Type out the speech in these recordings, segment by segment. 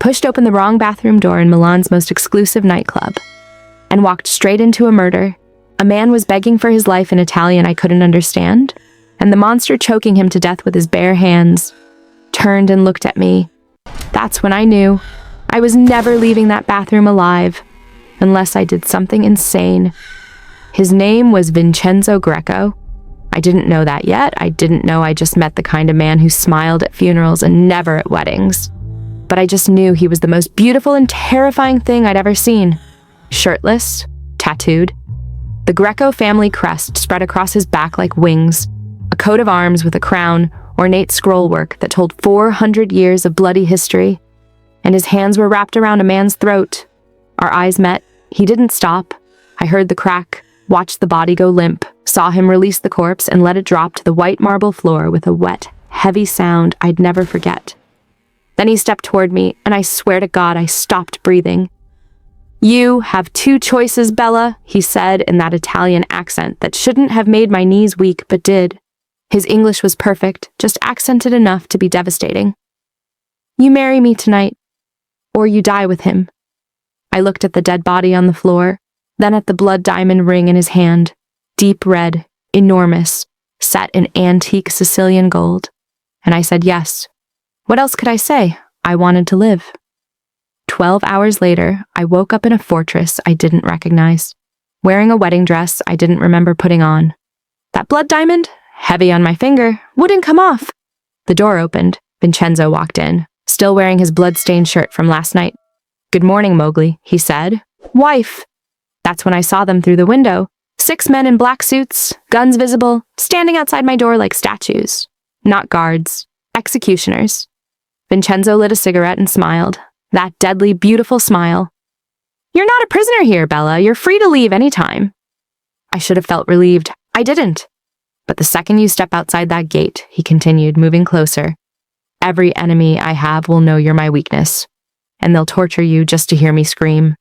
pushed open the wrong bathroom door in Milan's most exclusive nightclub and walked straight into a murder. A man was begging for his life in Italian I couldn't understand, and the monster choking him to death with his bare hands turned and looked at me. That's when I knew I was never leaving that bathroom alive unless I did something insane. His name was Vincenzo Greco. I didn't know that yet. I didn't know I just met the kind of man who smiled at funerals and never at weddings. But I just knew he was the most beautiful and terrifying thing I'd ever seen. Shirtless, tattooed. The Greco family crest spread across his back like wings, a coat of arms with a crown, ornate scrollwork that told 400 years of bloody history, and his hands were wrapped around a man's throat. Our eyes met. He didn't stop. I heard the crack, watched the body go limp, saw him release the corpse and let it drop to the white marble floor with a wet, heavy sound I'd never forget. Then he stepped toward me, and I swear to God I stopped breathing. "You have two choices, Bella," he said in that Italian accent that shouldn't have made my knees weak but did. His English was perfect, just accented enough to be devastating. "You marry me tonight, or you die with him." I looked at the dead body on the floor, then at the blood diamond ring in his hand, deep red, enormous, set in antique Sicilian gold, and I said yes. What else could I say? I wanted to live. 12 hours later, I woke up in a fortress I didn't recognize, wearing a wedding dress I didn't remember putting on. That blood diamond, heavy on my finger, wouldn't come off. The door opened. Vincenzo walked in, still wearing his blood-stained shirt from last night. "Good morning, Mowgli," he said. "Wife." That's when I saw them through the window. 6 men in black suits, guns visible, standing outside my door like statues. Not guards, executioners. Vincenzo lit a cigarette and smiled. That deadly, beautiful smile. "You're not a prisoner here, Bella. You're free to leave anytime." I should have felt relieved. I didn't. "But the second you step outside that gate," he continued, moving closer, "every enemy I have will know you're my weakness, and they'll torture you just to hear me scream."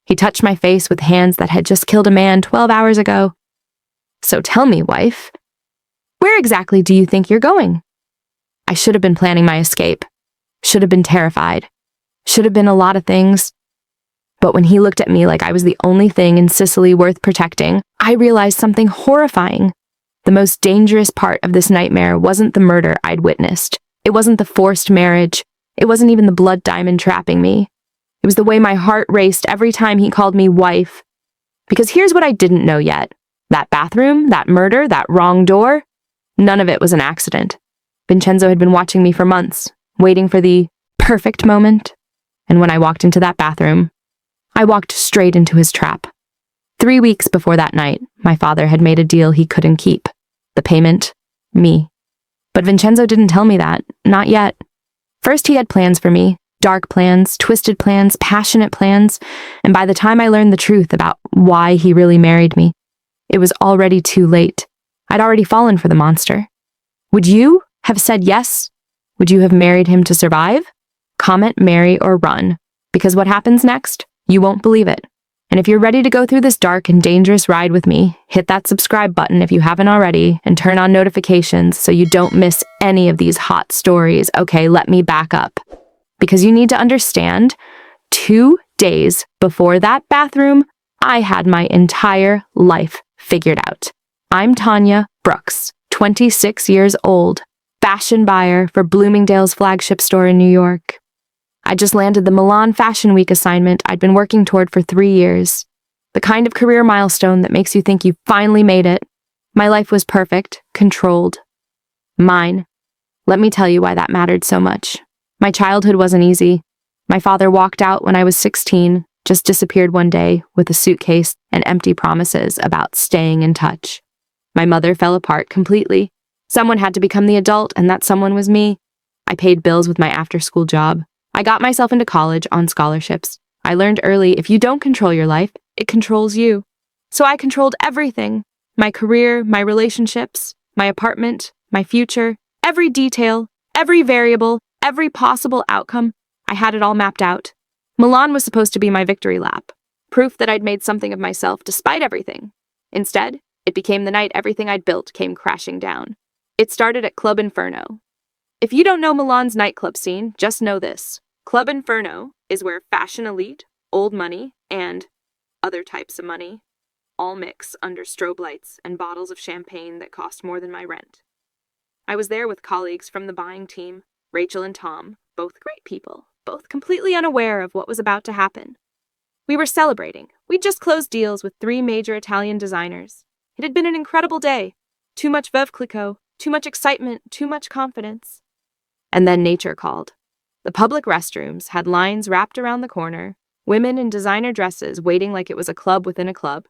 He touched my face with hands that had just killed a man 12 hours ago. "So tell me, wife, where exactly do you think you're going?" I should have been planning my escape. Should have been terrified. Should have been a lot of things. But when he looked at me like I was the only thing in Sicily worth protecting, I realized something horrifying. The most dangerous part of this nightmare wasn't the murder I'd witnessed. It wasn't the forced marriage. It wasn't even the blood diamond trapping me. It was the way my heart raced every time he called me wife. Because here's what I didn't know yet. That bathroom, that murder, that wrong door, none of it was an accident. Vincenzo had been watching me for months, waiting for the perfect moment. And when I walked into that bathroom, I walked straight into his trap. 3 weeks before that night, my father had made a deal he couldn't keep. The payment, me. But Vincenzo didn't tell me that, not yet. First, he had plans for me, dark plans, twisted plans, passionate plans, and by the time I learned the truth about why he really married me, it was already too late. I'd already fallen for the monster. Would you have said yes? Would you have married him to survive? Comment, marry, or run, because what happens next, you won't believe it. And if you're ready to go through this dark and dangerous ride with me, hit that subscribe button if you haven't already, and turn on notifications so you don't miss any of these hot stories. Okay, let me back up. Because you need to understand, 2 days before that bathroom, I had my entire life figured out. I'm Tanya Brooks, 26 years old, fashion buyer for Bloomingdale's flagship store in New York. I just landed the Milan Fashion Week assignment I'd been working toward for 3 years. The kind of career milestone that makes you think you finally made it. My life was perfect, controlled. Mine. Let me tell you why that mattered so much. My childhood wasn't easy. My father walked out when I was 16, just disappeared one day with a suitcase and empty promises about staying in touch. My mother fell apart completely. Someone had to become the adult, and that someone was me. I paid bills with my after-school job. I got myself into college on scholarships. I learned early, if you don't control your life, it controls you. So I controlled everything. My career, my relationships, my apartment, my future, every detail, every variable, every possible outcome. I had it all mapped out. Milan was supposed to be my victory lap, proof that I'd made something of myself despite everything. Instead, it became the night everything I'd built came crashing down. It started at Club Inferno. If you don't know Milan's nightclub scene, just know this. Club Inferno is where fashion elite, old money, and other types of money all mix under strobe lights and bottles of champagne that cost more than my rent. I was there with colleagues from the buying team, Rachel and Tom, both great people, both completely unaware of what was about to happen. We were celebrating. We'd just closed deals with 3 major Italian designers. It had been an incredible day. Too much veuve clicquot, too much excitement, too much confidence. And then nature called. The public restrooms had lines wrapped around the corner, women in designer dresses waiting like it was a club within a club.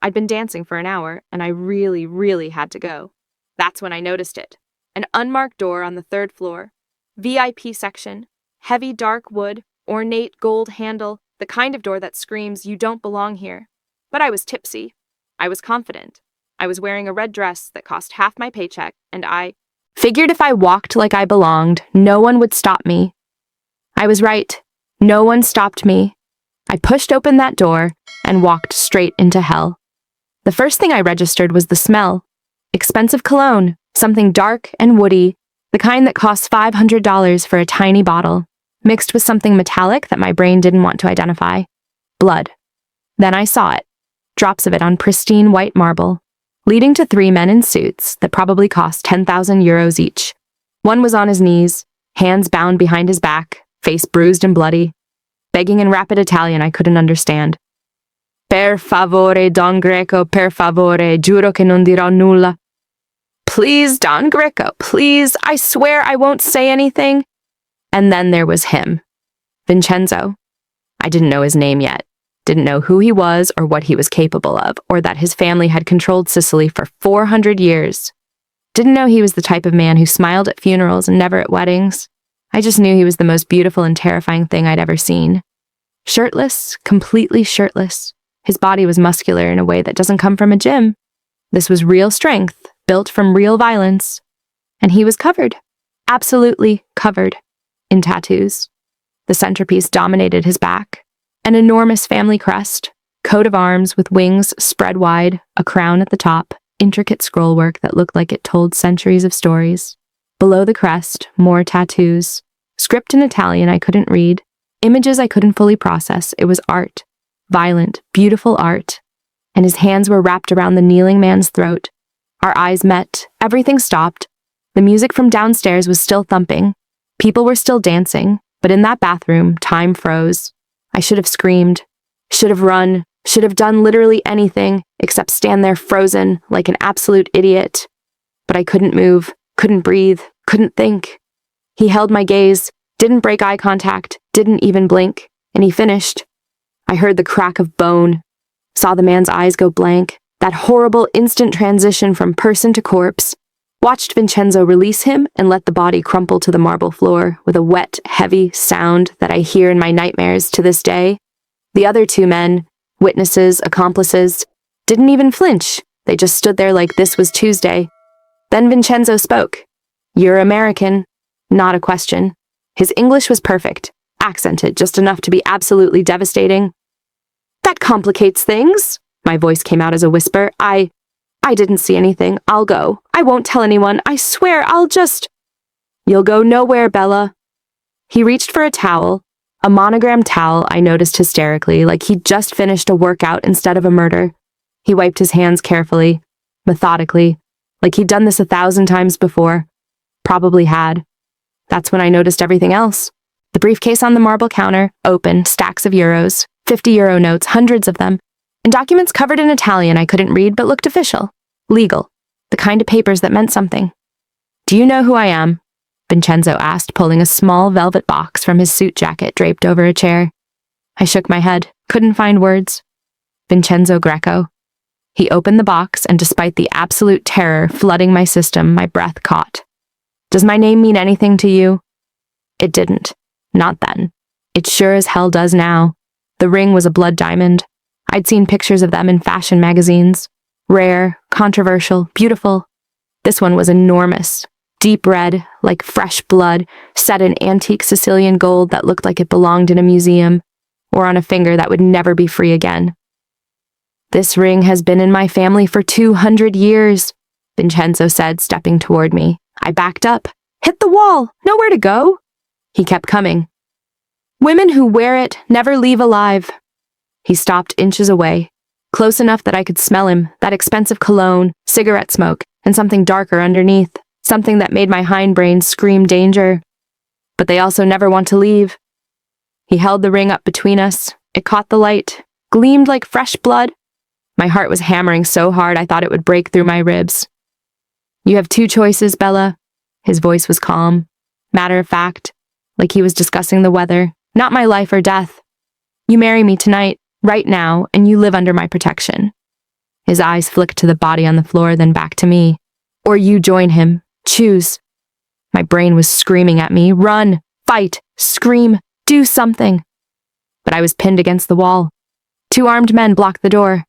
I'd been dancing for an hour, and I really, really had to go. That's when I noticed it. An unmarked door on the 3rd floor. VIP section. Heavy dark wood, ornate gold handle, the kind of door that screams, "You don't belong here." But I was tipsy. I was confident. I was wearing a red dress that cost half my paycheck, and I figured if I walked like I belonged, no one would stop me. I was right. No one stopped me. I pushed open that door and walked straight into hell. The first thing I registered was the smell. Expensive cologne, something dark and woody, the kind that costs $500 for a tiny bottle, mixed with something metallic that my brain didn't want to identify. Blood. Then I saw it. Drops of it on pristine white marble, leading to 3 men in suits that probably cost 10,000 euros each. One was on his knees, hands bound behind his back, face bruised and bloody, begging in rapid Italian I couldn't understand. Per favore, Don Greco, per favore, giuro che non dirò nulla. Please, Don Greco, please, I swear I won't say anything. And then there was him, Vincenzo. I didn't know his name yet, didn't know who he was or what he was capable of, or that his family had controlled Sicily for 400 years. Didn't know he was the type of man who smiled at funerals and never at weddings. I just knew he was the most beautiful and terrifying thing I'd ever seen. Shirtless, completely shirtless. His body was muscular in a way that doesn't come from a gym. This was real strength, built from real violence. And he was covered, absolutely covered, in tattoos. The centerpiece dominated his back. An enormous family crest, coat of arms with wings spread wide, a crown at the top, intricate scrollwork that looked like it told centuries of stories. Below the crest, more tattoos. Script in Italian I couldn't read. Images I couldn't fully process. It was art. Violent, beautiful art. And his hands were wrapped around the kneeling man's throat. Our eyes met. Everything stopped. The music from downstairs was still thumping. People were still dancing. But in that bathroom, time froze. I should have screamed. Should have run. Should have done literally anything except stand there frozen like an absolute idiot. But I couldn't move. Couldn't breathe. Couldn't think. He held my gaze. Didn't break eye contact. Didn't even blink. And he finished. I heard the crack of bone. Saw the man's eyes go blank. That horrible instant transition from person to corpse. Watched Vincenzo release him and let the body crumple to the marble floor with a wet, heavy sound that I hear in my nightmares to this day. The other 2 men, witnesses, accomplices, didn't even flinch. They just stood there like this was Tuesday. Then Vincenzo spoke. "You're American." Not a question. His English was perfect, accented just enough to be absolutely devastating. "That complicates things." My voice came out as a whisper. I didn't see anything. I'll go. I won't tell anyone. I swear I'll just... "You'll go nowhere, Bella." He reached for a towel, a monogrammed towel, I noticed hysterically, like he'd just finished a workout instead of a murder. He wiped his hands carefully, methodically, like he'd done this 1,000 times before. Probably had. That's when I noticed everything else. The briefcase on the marble counter, open, stacks of euros, 50 euro notes, hundreds of them, and documents covered in Italian I couldn't read but looked official, legal, the kind of papers that meant something. "Do you know who I am?" Vincenzo asked, pulling a small velvet box from his suit jacket draped over a chair. I shook my head, couldn't find words. Vincenzo Greco. He opened the box, and despite the absolute terror flooding my system, my breath caught. "Does my name mean anything to you?" It didn't. Not then. It sure as hell does now. The ring was a blood diamond. I'd seen pictures of them in fashion magazines. Rare, controversial, beautiful. This one was enormous. Deep red, like fresh blood, set in antique Sicilian gold that looked like it belonged in a museum, or on a finger that would never be free again. "This ring has been in my family for 200 years, Vincenzo said, stepping toward me. I backed up. "Hit the wall! Nowhere to go!" He kept coming. Women who wear it never leave alive. He stopped inches away, close enough that I could smell him, that expensive cologne, cigarette smoke, and something darker underneath, something that made my hindbrain scream danger. But they also never want to leave. He held the ring up between us. It caught the light, gleamed like fresh blood. My heart was hammering so hard I thought it would break through my ribs. You have two choices, Bella. His voice was calm, matter of fact, like he was discussing the weather, not my life or death. You marry me tonight, right now, and you live under my protection. His eyes flicked to the body on the floor, then back to me. Or you join him. Choose. My brain was screaming at me, run, fight, scream, do something. But I was pinned against the wall. Two armed men blocked the door,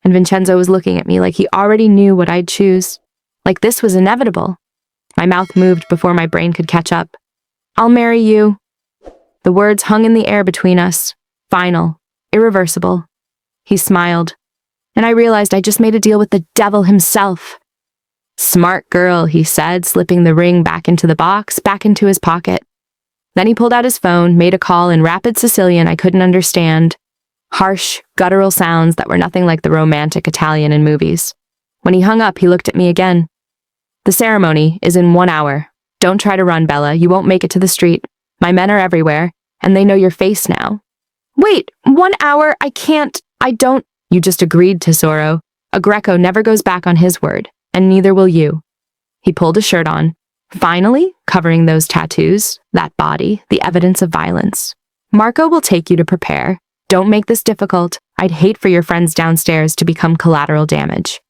and Vincenzo was looking at me like he already knew what I'd choose. Like this was inevitable. My mouth moved before my brain could catch up. I'll marry you. The words hung in the air between us. Final. Irreversible. He smiled, and I realized I just made a deal with the devil himself. Smart girl, he said, slipping the ring back into the box, back into his pocket. Then he pulled out his phone, made a call in rapid Sicilian I couldn't understand. Harsh, guttural sounds that were nothing like the romantic Italian in movies. When he hung up, he looked at me again. The ceremony is in 1 hour. Don't try to run, Bella. You won't make it to the street. My men are everywhere, and they know your face now. Wait, 1 hour? I don't. You just agreed, Tesoro. A Greco never goes back on his word, and neither will you. He pulled his shirt on, finally covering those tattoos, that body, the evidence of violence. Marco will take you to prepare. Don't make this difficult. I'd hate for your friends downstairs to become collateral damage.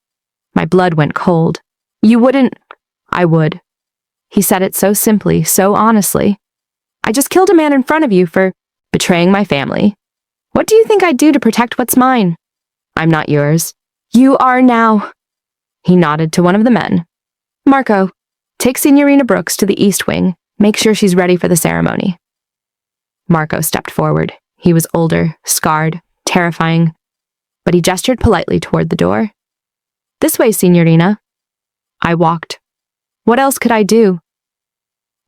My blood went cold. You wouldn't. I would. He said it so simply, so honestly. I just killed a man in front of you for betraying my family. What do you think I'd do to protect what's mine? I'm not yours. You are now. He nodded to one of the men. Marco, take Signorina Brooks to the East Wing. Make sure she's ready for the ceremony. Marco stepped forward. He was older, scarred, terrifying, but he gestured politely toward the door. This way, Signorina. I walked. What else could I do?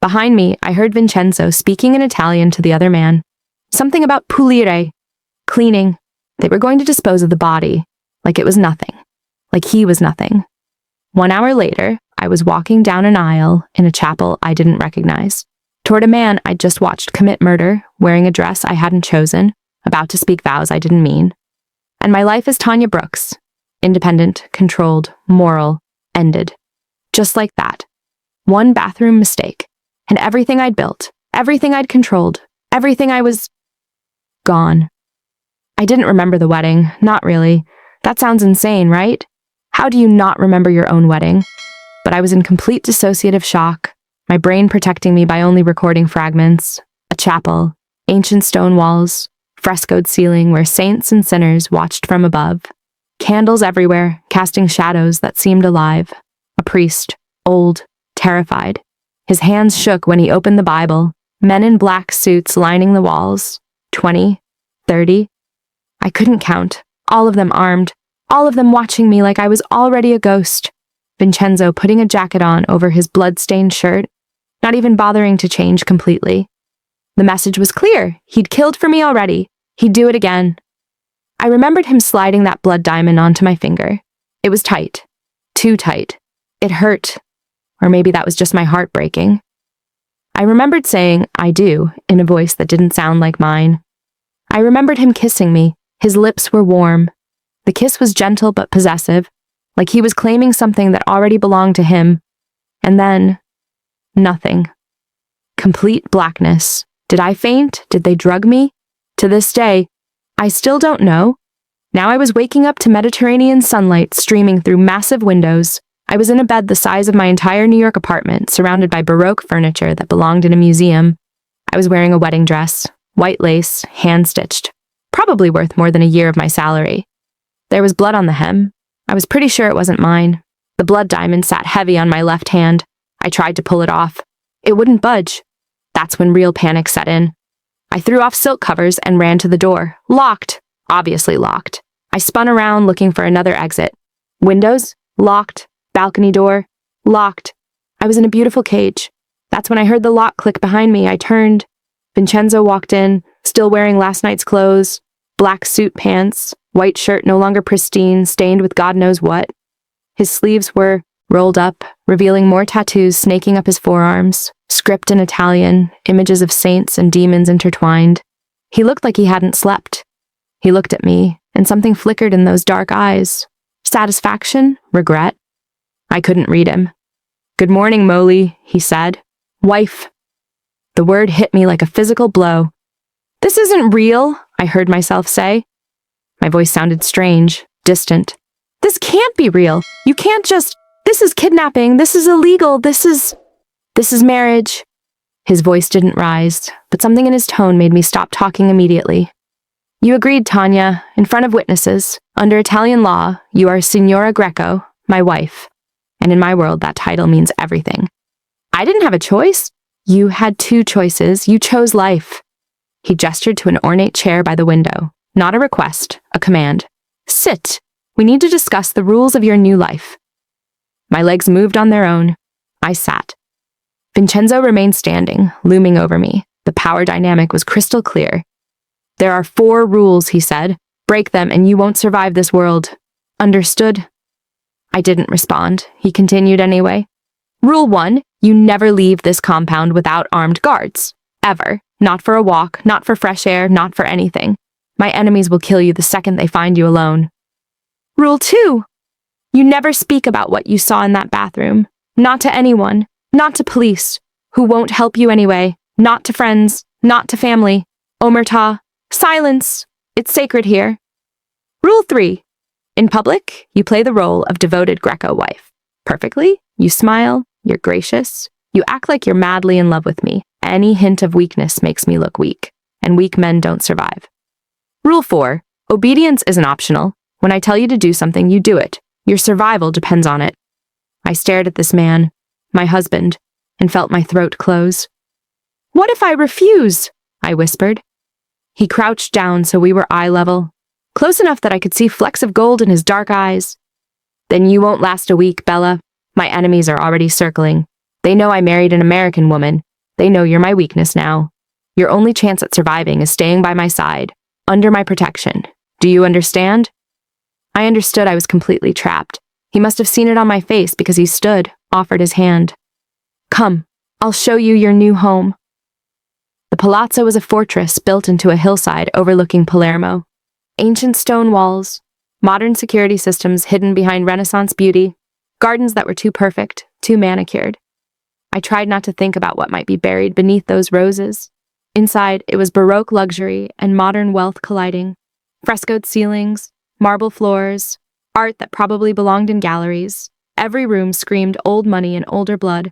Behind me, I heard Vincenzo speaking in Italian to the other man. Something about pulire, cleaning. They were going to dispose of the body, like it was nothing, like he was nothing. 1 hour later, I was walking down an aisle in a chapel I didn't recognize, toward a man I'd just watched commit murder, wearing a dress I hadn't chosen, about to speak vows I didn't mean. And my life as Tanya Brooks, independent, controlled, moral, ended. Just like that. One bathroom mistake, and everything I'd built, everything I'd controlled, everything I was... gone. I didn't remember the wedding, not really. That sounds insane, right? How do you not remember your own wedding? But I was in complete dissociative shock, my brain protecting me by only recording fragments. A chapel, ancient stone walls, frescoed ceiling where saints and sinners watched from above. Candles everywhere, casting shadows that seemed alive. A priest, old, terrified. His hands shook when he opened the Bible. Men in black suits lining the walls. 20, 30. I couldn't count. All of them armed. All of them watching me like I was already a ghost. Vincenzo putting a jacket on over his blood-stained shirt, not even bothering to change completely. The message was clear. He'd killed for me already. He'd do it again. I remembered him sliding that blood diamond onto my finger. It was tight. Too tight. It hurt. Or maybe that was just my heart breaking. I remembered saying, I do, in a voice that didn't sound like mine. I remembered him kissing me. His lips were warm. The kiss was gentle but possessive, like he was claiming something that already belonged to him. And then, nothing. Complete blackness. Did I faint? Did they drug me? To this day, I still don't know. Now I was waking up to Mediterranean sunlight streaming through massive windows. I was in a bed the size of my entire New York apartment, surrounded by Baroque furniture that belonged in a museum. I was wearing a wedding dress, white lace, hand-stitched, probably worth more than a year of my salary. There was blood on the hem. I was pretty sure it wasn't mine. The blood diamond sat heavy on my left hand. I tried to pull it off. It wouldn't budge. That's when real panic set in. I threw off silk covers and ran to the door. Locked. Obviously locked. I spun around looking for another exit. Windows? Locked. Balcony door? Locked. I was in a beautiful cage. That's when I heard the lock click behind me. I turned. Vincenzo walked in, still wearing last night's clothes, black suit pants, white shirt no longer pristine, stained with God knows what. His sleeves were rolled up, revealing more tattoos snaking up his forearms, script in Italian, images of saints and demons intertwined. He looked like he hadn't slept. He looked at me, and something flickered in those dark eyes. Satisfaction? Regret? I couldn't read him. "Good morning, Molly," he said. "Wife." The word hit me like a physical blow. "This isn't real," I heard myself say. My voice sounded strange, distant. "This can't be real. You can't just... This is kidnapping. This is illegal. This is marriage." His voice didn't rise, but something in his tone made me stop talking immediately. "You agreed, Tanya, in front of witnesses. Under Italian law, you are Signora Greco, my wife. And in my world, that title means everything. I didn't have a choice. You had two choices. You chose life." He gestured to an ornate chair by the window. Not a request, a command. "Sit. We need to discuss the rules of your new life." My legs moved on their own. I sat. Vincenzo remained standing, looming over me. The power dynamic was crystal clear. "There are 4 rules," he said. "Break them and you won't survive this world. Understood?" I didn't respond. He continued anyway. "Rule 1, you never leave this compound without armed guards. Ever. Not for a walk, not for fresh air, not for anything. My enemies will kill you the second they find you alone. Rule 2, you never speak about what you saw in that bathroom. Not to anyone, not to police, who won't help you anyway, not to friends, not to family. Omerta, silence. It's sacred here. Rule 3, in public, you play the role of devoted Greco wife. Perfectly, you smile, you're gracious, you act like you're madly in love with me. Any hint of weakness makes me look weak, and weak men don't survive. Rule 4, obedience isn't optional. When I tell you to do something, you do it. Your survival depends on it. I stared at this man, my husband, and felt my throat close. "What if I refuse?" I whispered. He crouched down so we were eye level, close enough that I could see flecks of gold in his dark eyes. "Then you won't last a week, Bella. My enemies are already circling. They know I married an American woman. They know you're my weakness now. Your only chance at surviving is staying by my side, under my protection. Do you understand?" I understood I was completely trapped. He must have seen it on my face because he stood, offered his hand. "Come, I'll show you your new home." The palazzo was a fortress built into a hillside overlooking Palermo. Ancient stone walls, modern security systems hidden behind Renaissance beauty, gardens that were too perfect, too manicured. I tried not to think about what might be buried beneath those roses. Inside, it was Baroque luxury and modern wealth colliding. Frescoed ceilings, marble floors, art that probably belonged in galleries. Every room screamed old money and older blood.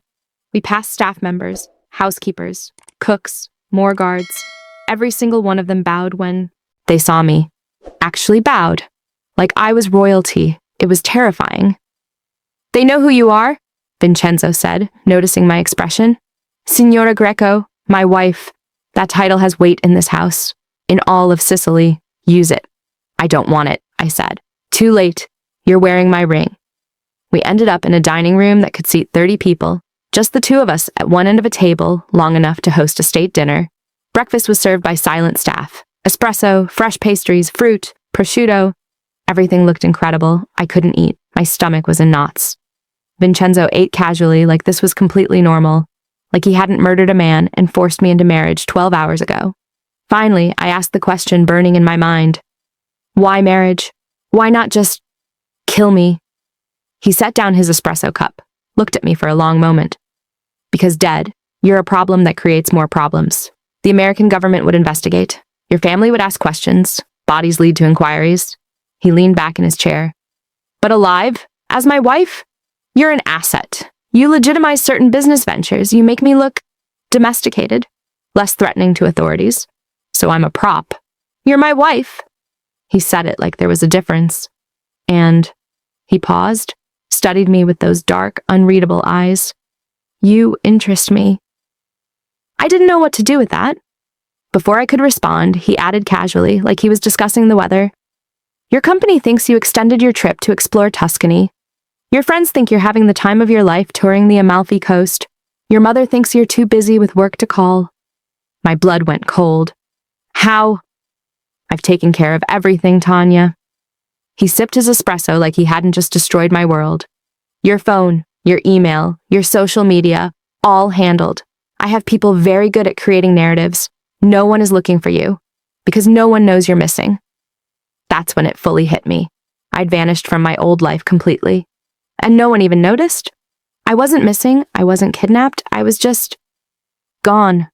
We passed staff members, housekeepers, cooks, more guards. Every single one of them bowed when they saw me. Actually bowed. Like I was royalty. It was terrifying. "They know who you are," Vincenzo said, noticing my expression. "Signora Greco, my wife. That title has weight in this house. In all of Sicily. Use it." "I don't want it," I said. "Too late. You're wearing my ring." We ended up in a dining room that could seat 30 people, just the two of us at one end of a table long enough to host a state dinner. Breakfast was served by silent staff. Espresso, fresh pastries, fruit, prosciutto. Everything looked incredible. I couldn't eat. My stomach was in knots. Vincenzo ate casually like this was completely normal, like he hadn't murdered a man and forced me into marriage 12 hours ago. Finally, I asked the question burning in my mind. Why marriage? Why not just kill me? He set down his espresso cup, looked at me for a long moment. Because dead, you're a problem that creates more problems. The American government would investigate. Your family would ask questions. Bodies lead to inquiries. He leaned back in his chair. But alive, as my wife, you're an asset. You legitimize certain business ventures. You make me look domesticated, less threatening to authorities. So I'm a prop. You're my wife. He said it like there was a difference. And he paused, studied me with those dark, unreadable eyes. You interest me. I didn't know what to do with that. Before I could respond, he added casually, like he was discussing the weather. Your company thinks you extended your trip to explore Tuscany. Your friends think you're having the time of your life touring the Amalfi Coast. Your mother thinks you're too busy with work to call. My blood went cold. How? I've taken care of everything, Tanya. He sipped his espresso like he hadn't just destroyed my world. Your phone, your email, your social media, all handled. I have people very good at creating narratives. No one is looking for you, because no one knows you're missing. That's when it fully hit me. I'd vanished from my old life completely. And no one even noticed. I wasn't missing, I wasn't kidnapped, I was just gone.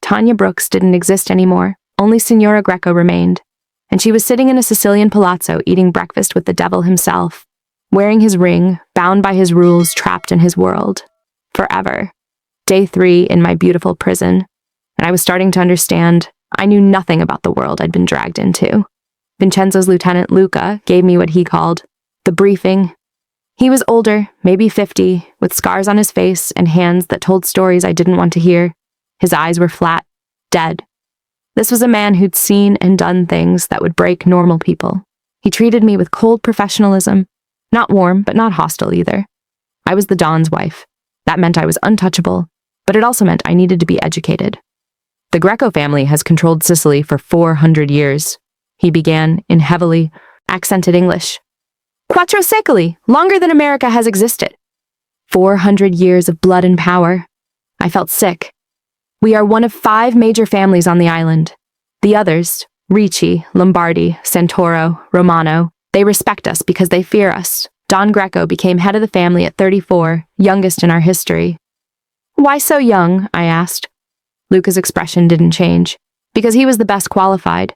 Tanya Brooks didn't exist anymore. Only Signora Greco remained, and she was sitting in a Sicilian palazzo eating breakfast with the devil himself, wearing his ring, bound by his rules, trapped in his world. Forever. Day 3 in my beautiful prison, and I was starting to understand. I knew nothing about the world I'd been dragged into. Vincenzo's lieutenant, Luca, gave me what he called the briefing. He was older, maybe 50, with scars on his face and hands that told stories I didn't want to hear. His eyes were flat, dead. This was a man who'd seen and done things that would break normal people. He treated me with cold professionalism, not warm, but not hostile either. I was the Don's wife. That meant I was untouchable, but it also meant I needed to be educated. The Greco family has controlled Sicily for 400 years, he began in heavily accented English. Quattro secoli, longer than America has existed. 400 years of blood and power. I felt sick. We are one of 5 major families on the island. The others, Ricci, Lombardi, Santoro, Romano, they respect us because they fear us. Don Greco became head of the family at 34, youngest in our history. Why so young? I asked. Luca's expression didn't change. Because he was the best qualified.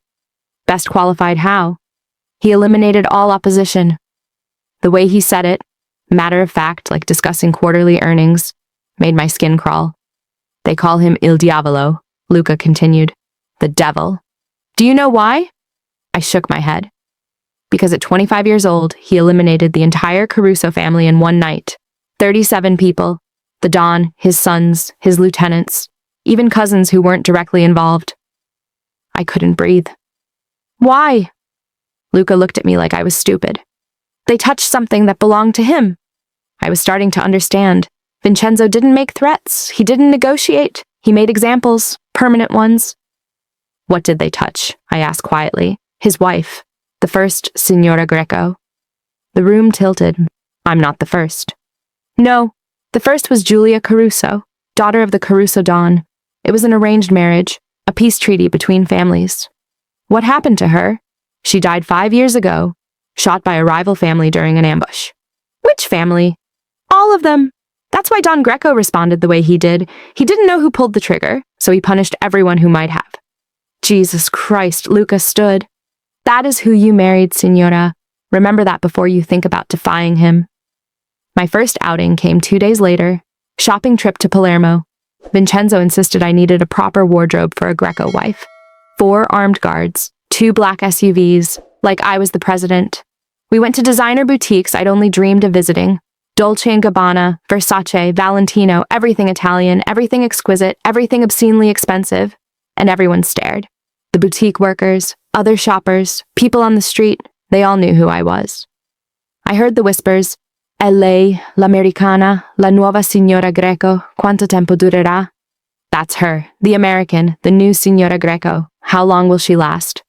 Best qualified how? He eliminated all opposition. The way he said it, matter of fact, like discussing quarterly earnings, made my skin crawl. They call him Il Diavolo, Luca continued. The devil. Do you know why? I shook my head. Because at 25 years old, he eliminated the entire Caruso family in one night. 37 people. The Don, his sons, his lieutenants, even cousins who weren't directly involved. I couldn't breathe. Why? Luca looked at me like I was stupid. They touched something that belonged to him. I was starting to understand. Vincenzo didn't make threats. He didn't negotiate. He made examples, permanent ones. What did they touch? I asked quietly. His wife, the first Signora Greco. The room tilted. I'm not the first. No, the first was Giulia Caruso, daughter of the Caruso Don. It was an arranged marriage, a peace treaty between families. What happened to her? She died 5 years ago, shot by a rival family during an ambush. Which family? All of them. That's why Don Greco responded the way he did. He didn't know who pulled the trigger, so he punished everyone who might have. Jesus Christ, Luca stood. That is who you married, Signora. Remember that before you think about defying him. My first outing came 2 days later. Shopping trip to Palermo. Vincenzo insisted I needed a proper wardrobe for a Greco wife. 4 armed guards, 2 black SUVs, like I was the president. We went to designer boutiques I'd only dreamed of visiting. Dolce & Gabbana, Versace, Valentino, everything Italian, everything exquisite, everything obscenely expensive. And everyone stared. The boutique workers, other shoppers, people on the street, they all knew who I was. I heard the whispers, "È lei, l'americana, la nuova signora Greco, quanto tempo durerà?" That's her, the American, the new Signora Greco. How long will she last?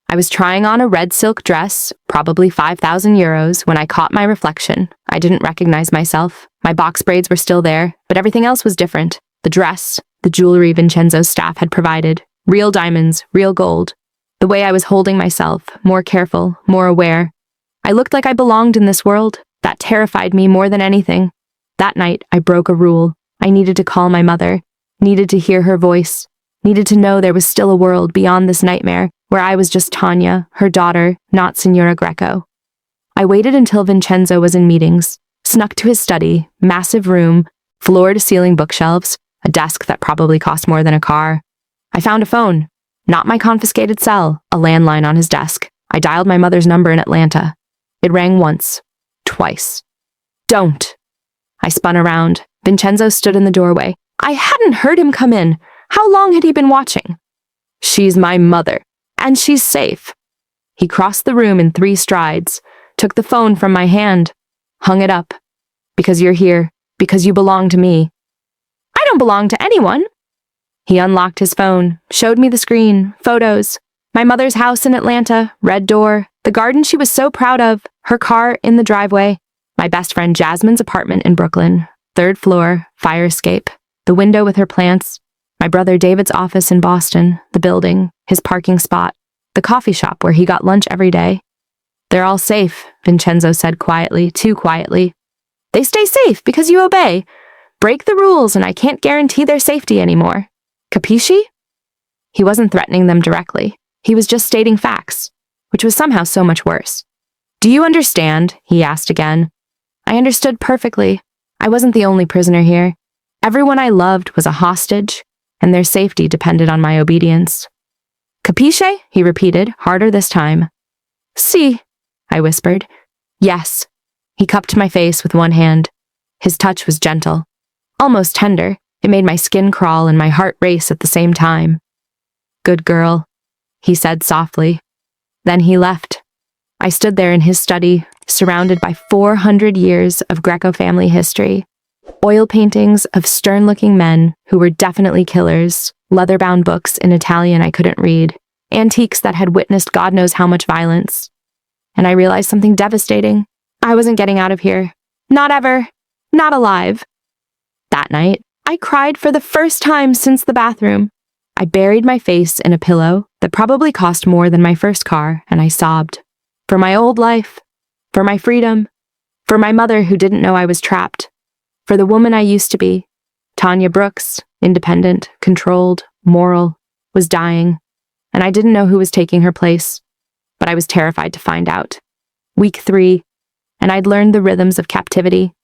I was trying on a red silk dress, probably 5,000 euros, when I caught my reflection. I didn't recognize myself. My box braids were still there, but everything else was different. The dress, the jewelry Vincenzo's staff had provided, real diamonds, real gold. The way I was holding myself, more careful, more aware. I looked like I belonged in this world. That terrified me more than anything. That night, I broke a rule. I needed to call my mother, needed to hear her voice, needed to know there was still a world beyond this nightmare, where I was just Tanya, her daughter, not Signora Greco. I waited until Vincenzo was in meetings, snuck to his study, massive room, floor-to-ceiling bookshelves, a desk that probably cost more than a car. I found a phone, not my confiscated cell, a landline on his desk. I dialed my mother's number in Atlanta. It rang once, twice. Don't. I spun around. Vincenzo stood in the doorway. I hadn't heard him come in. How long had he been watching? She's my mother, and she's safe. He crossed the room in 3 strides, took the phone from my hand, hung it up. Because you're here, because you belong to me. I don't belong to anyone. He unlocked his phone, showed me the screen, photos. My mother's house in Atlanta, red door, the garden she was so proud of, her car in the driveway, my best friend Jasmine's apartment in Brooklyn, 3rd floor, fire escape, the window with her plants, my brother David's office in Boston, the building, his parking spot, the coffee shop where he got lunch every day. They're all safe, Vincenzo said quietly, too quietly. They stay safe because you obey. Break the rules and I can't guarantee their safety anymore. Capisci? He wasn't threatening them directly. He was just stating facts, which was somehow so much worse. Do you understand? He asked again. I understood perfectly. I wasn't the only prisoner here. Everyone I loved was a hostage, and their safety depended on my obedience. Capisce? He repeated, harder this time. Si, I whispered. Yes. He cupped my face with one hand. His touch was gentle, almost tender. It made my skin crawl and my heart race at the same time. Good girl, he said softly. Then he left. I stood there in his study, surrounded by 400 years of Greco family history. Oil paintings of stern-looking men who were definitely killers, leather-bound books in Italian I couldn't read, antiques that had witnessed God knows how much violence. And I realized something devastating. I wasn't getting out of here. Not ever. Not alive. That night, I cried for the first time since the bathroom. I buried my face in a pillow that probably cost more than my first car, and I sobbed. For my old life. For my freedom. For my mother who didn't know I was trapped. For the woman I used to be. Tanya Brooks, independent, controlled, moral, was dying, and I didn't know who was taking her place, but I was terrified to find out. Week 3, and I'd learned the rhythms of captivity.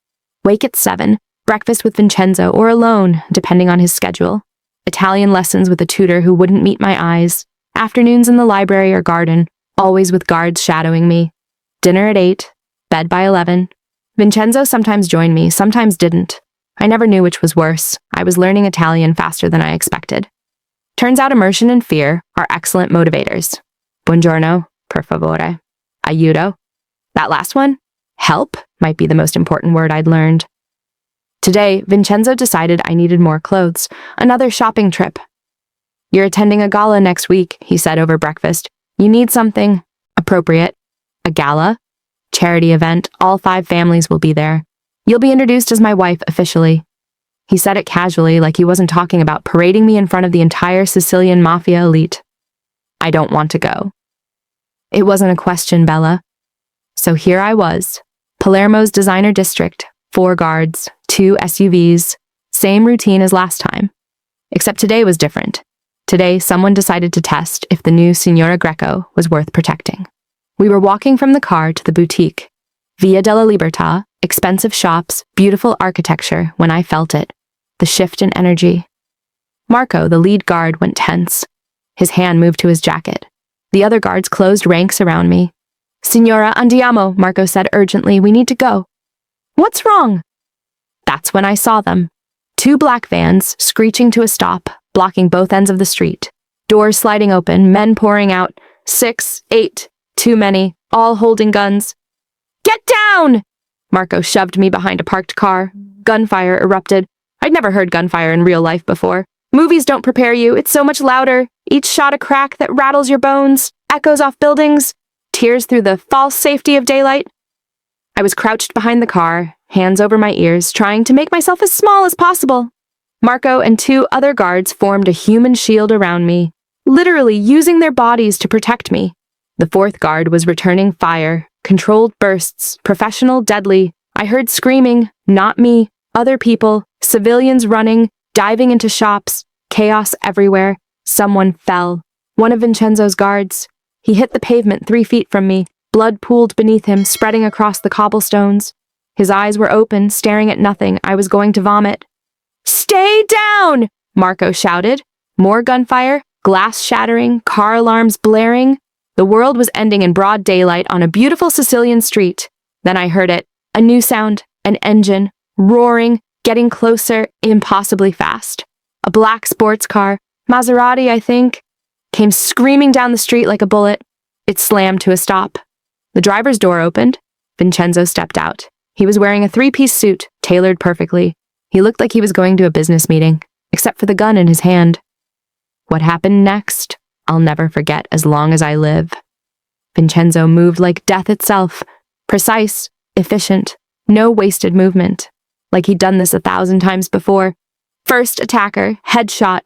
Wake at 7, breakfast with Vincenzo or alone, depending on his schedule. Italian lessons with a tutor who wouldn't meet my eyes. Afternoons in the library or garden, always with guards shadowing me. Dinner at 8, bed by 11. Vincenzo sometimes joined me, sometimes didn't. I never knew which was worse. I was learning Italian faster than I expected. Turns out immersion and fear are excellent motivators. Buongiorno, per favore. Aiuto. That last one, help, might be the most important word I'd learned. Today, Vincenzo decided I needed more clothes, another shopping trip. You're attending a gala next week, he said over breakfast. You need something appropriate. A gala? Charity event, all 5 families will be there. You'll be introduced as my wife officially. He said it casually, like he wasn't talking about parading me in front of the entire Sicilian Mafia elite. I don't want to go. It wasn't a question, Bella. So here I was, Palermo's designer district, 4 guards, 2 SUVs, same routine as last time. Except today was different. Today, someone decided to test if the new Signora Greco was worth protecting. We were walking from the car to the boutique. Via della Libertà, expensive shops, beautiful architecture, when I felt it. The shift in energy. Marco, the lead guard, went tense. His hand moved to his jacket. The other guards closed ranks around me. Signora, andiamo, Marco said urgently. We need to go. What's wrong? That's when I saw them. 2 black vans, screeching to a stop, blocking both ends of the street. Doors sliding open, men pouring out. 6, 8, too many, all holding guns. Get down! Marco shoved me behind a parked car. Gunfire erupted. I'd never heard gunfire in real life before. Movies don't prepare you. It's so much louder. Each shot a crack that rattles your bones, echoes off buildings, tears through the false safety of daylight. I was crouched behind the car, hands over my ears, trying to make myself as small as possible. Marco and 2 other guards formed a human shield around me, literally using their bodies to protect me. The 4th guard was returning fire, controlled bursts, professional, deadly. I heard screaming, not me, other people, civilians running, diving into shops, chaos everywhere. Someone fell. One of Vincenzo's guards. He hit the pavement 3 feet from me. Blood pooled beneath him, spreading across the cobblestones. His eyes were open, staring at nothing. I was going to vomit. Stay down! Marco shouted. More gunfire, glass shattering, car alarms blaring. The world was ending in broad daylight on a beautiful Sicilian street. Then I heard it. A new sound, an engine, roaring, getting closer, impossibly fast. A black sports car, Maserati, I think, came screaming down the street like a bullet. It slammed to a stop. The driver's door opened. Vincenzo stepped out. He was wearing a 3-piece suit, tailored perfectly. He looked like he was going to a business meeting, except for the gun in his hand. What happened next, I'll never forget as long as I live. Vincenzo moved like death itself, precise, efficient, no wasted movement, like he'd done this 1,000 times before. First attacker, headshot.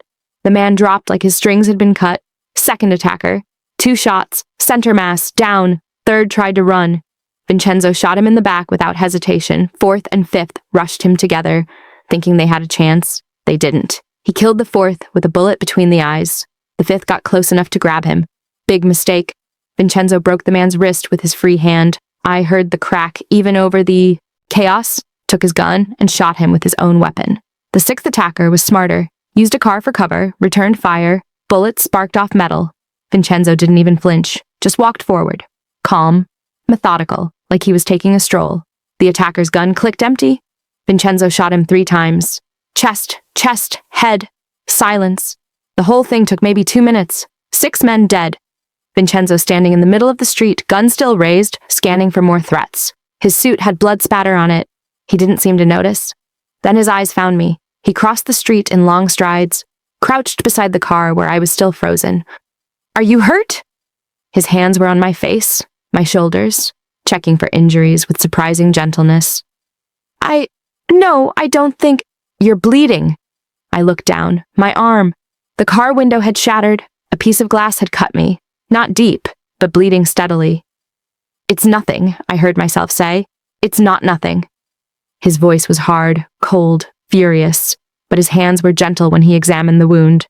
The man dropped like his strings had been cut. Second attacker, 2 shots, center mass, down. Third tried to run. Vincenzo shot him in the back without hesitation. Fourth and fifth rushed him together, thinking they had a chance. They didn't. He killed the fourth with a bullet between the eyes. The fifth got close enough to grab him. Big mistake. Vincenzo broke the man's wrist with his free hand. I heard the crack even over the chaos, took his gun, and shot him with his own weapon. The sixth attacker was smarter, used a car for cover, returned fire, bullets sparked off metal. Vincenzo didn't even flinch, just walked forward. Calm, methodical, like he was taking a stroll. The attacker's gun clicked empty. Vincenzo shot him 3 times. Chest, head, silence. The whole thing took maybe 2 minutes. 6 men dead. Vincenzo standing in the middle of the street, gun still raised, scanning for more threats. His suit had blood spatter on it. He didn't seem to notice. Then his eyes found me. He crossed the street in long strides, crouched beside the car where I was still frozen. "Are you hurt?" His hands were on my face, my shoulders, checking for injuries with surprising gentleness. No, I don't think—" "You're bleeding." I looked down. My arm. The car window had shattered. A piece of glass had cut me. Not deep, but bleeding steadily. "It's nothing," I heard myself say. "It's not nothing." His voice was hard, cold, furious, but his hands were gentle when he examined the wound.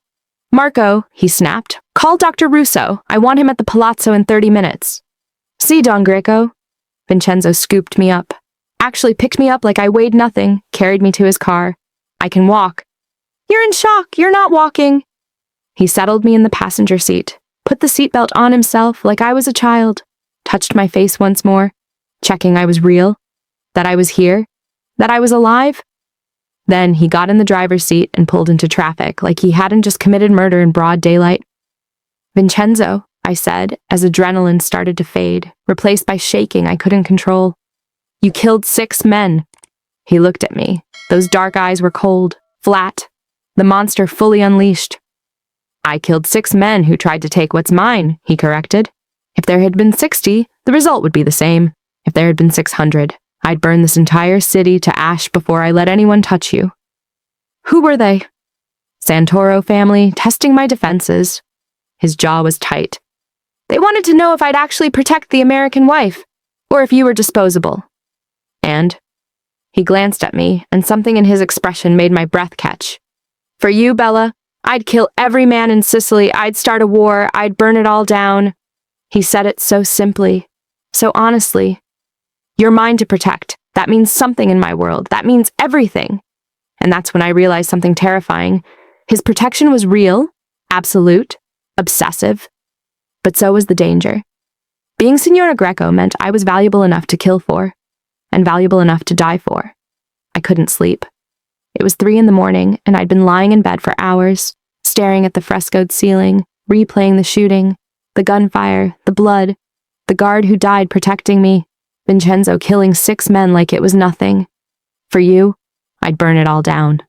"Marco," he snapped, "call Dr. Russo. I want him at the palazzo in 30 minutes. "Si, Don Greco." Vincenzo scooped me up. Actually picked me up like I weighed nothing, carried me to his car. "I can walk." "You're in shock. You're not walking." He settled me in the passenger seat, put the seatbelt on himself like I was a child, touched my face once more, checking I was real, that I was here, that I was alive. Then he got in the driver's seat and pulled into traffic like he hadn't just committed murder in broad daylight. "Vincenzo," I said, as adrenaline started to fade, replaced by shaking I couldn't control. "You killed 6 men." He looked at me. Those dark eyes were cold, flat, the monster fully unleashed. "I killed 6 men who tried to take what's mine," he corrected. "If there had been 60, the result would be the same. If there had been 600, I'd burn this entire city to ash before I let anyone touch you." "Who were they?" "Santoro family, testing my defenses." His jaw was tight. "They wanted to know if I'd actually protect the American wife, or if you were disposable." "And?" He glanced at me, and something in his expression made my breath catch. "For you, Bella, I'd kill every man in Sicily, I'd start a war, I'd burn it all down." He said it so simply, so honestly. "You're mine to protect. That means something in my world. That means everything." And that's when I realized something terrifying. His protection was real, absolute, obsessive, but so was the danger. Being Signora Greco meant I was valuable enough to kill for, and valuable enough to die for. I couldn't sleep. It was 3 a.m, and I'd been lying in bed for hours, staring at the frescoed ceiling, replaying the shooting, the gunfire, the blood, the guard who died protecting me, Vincenzo killing 6 men like it was nothing. For you, I'd burn it all down.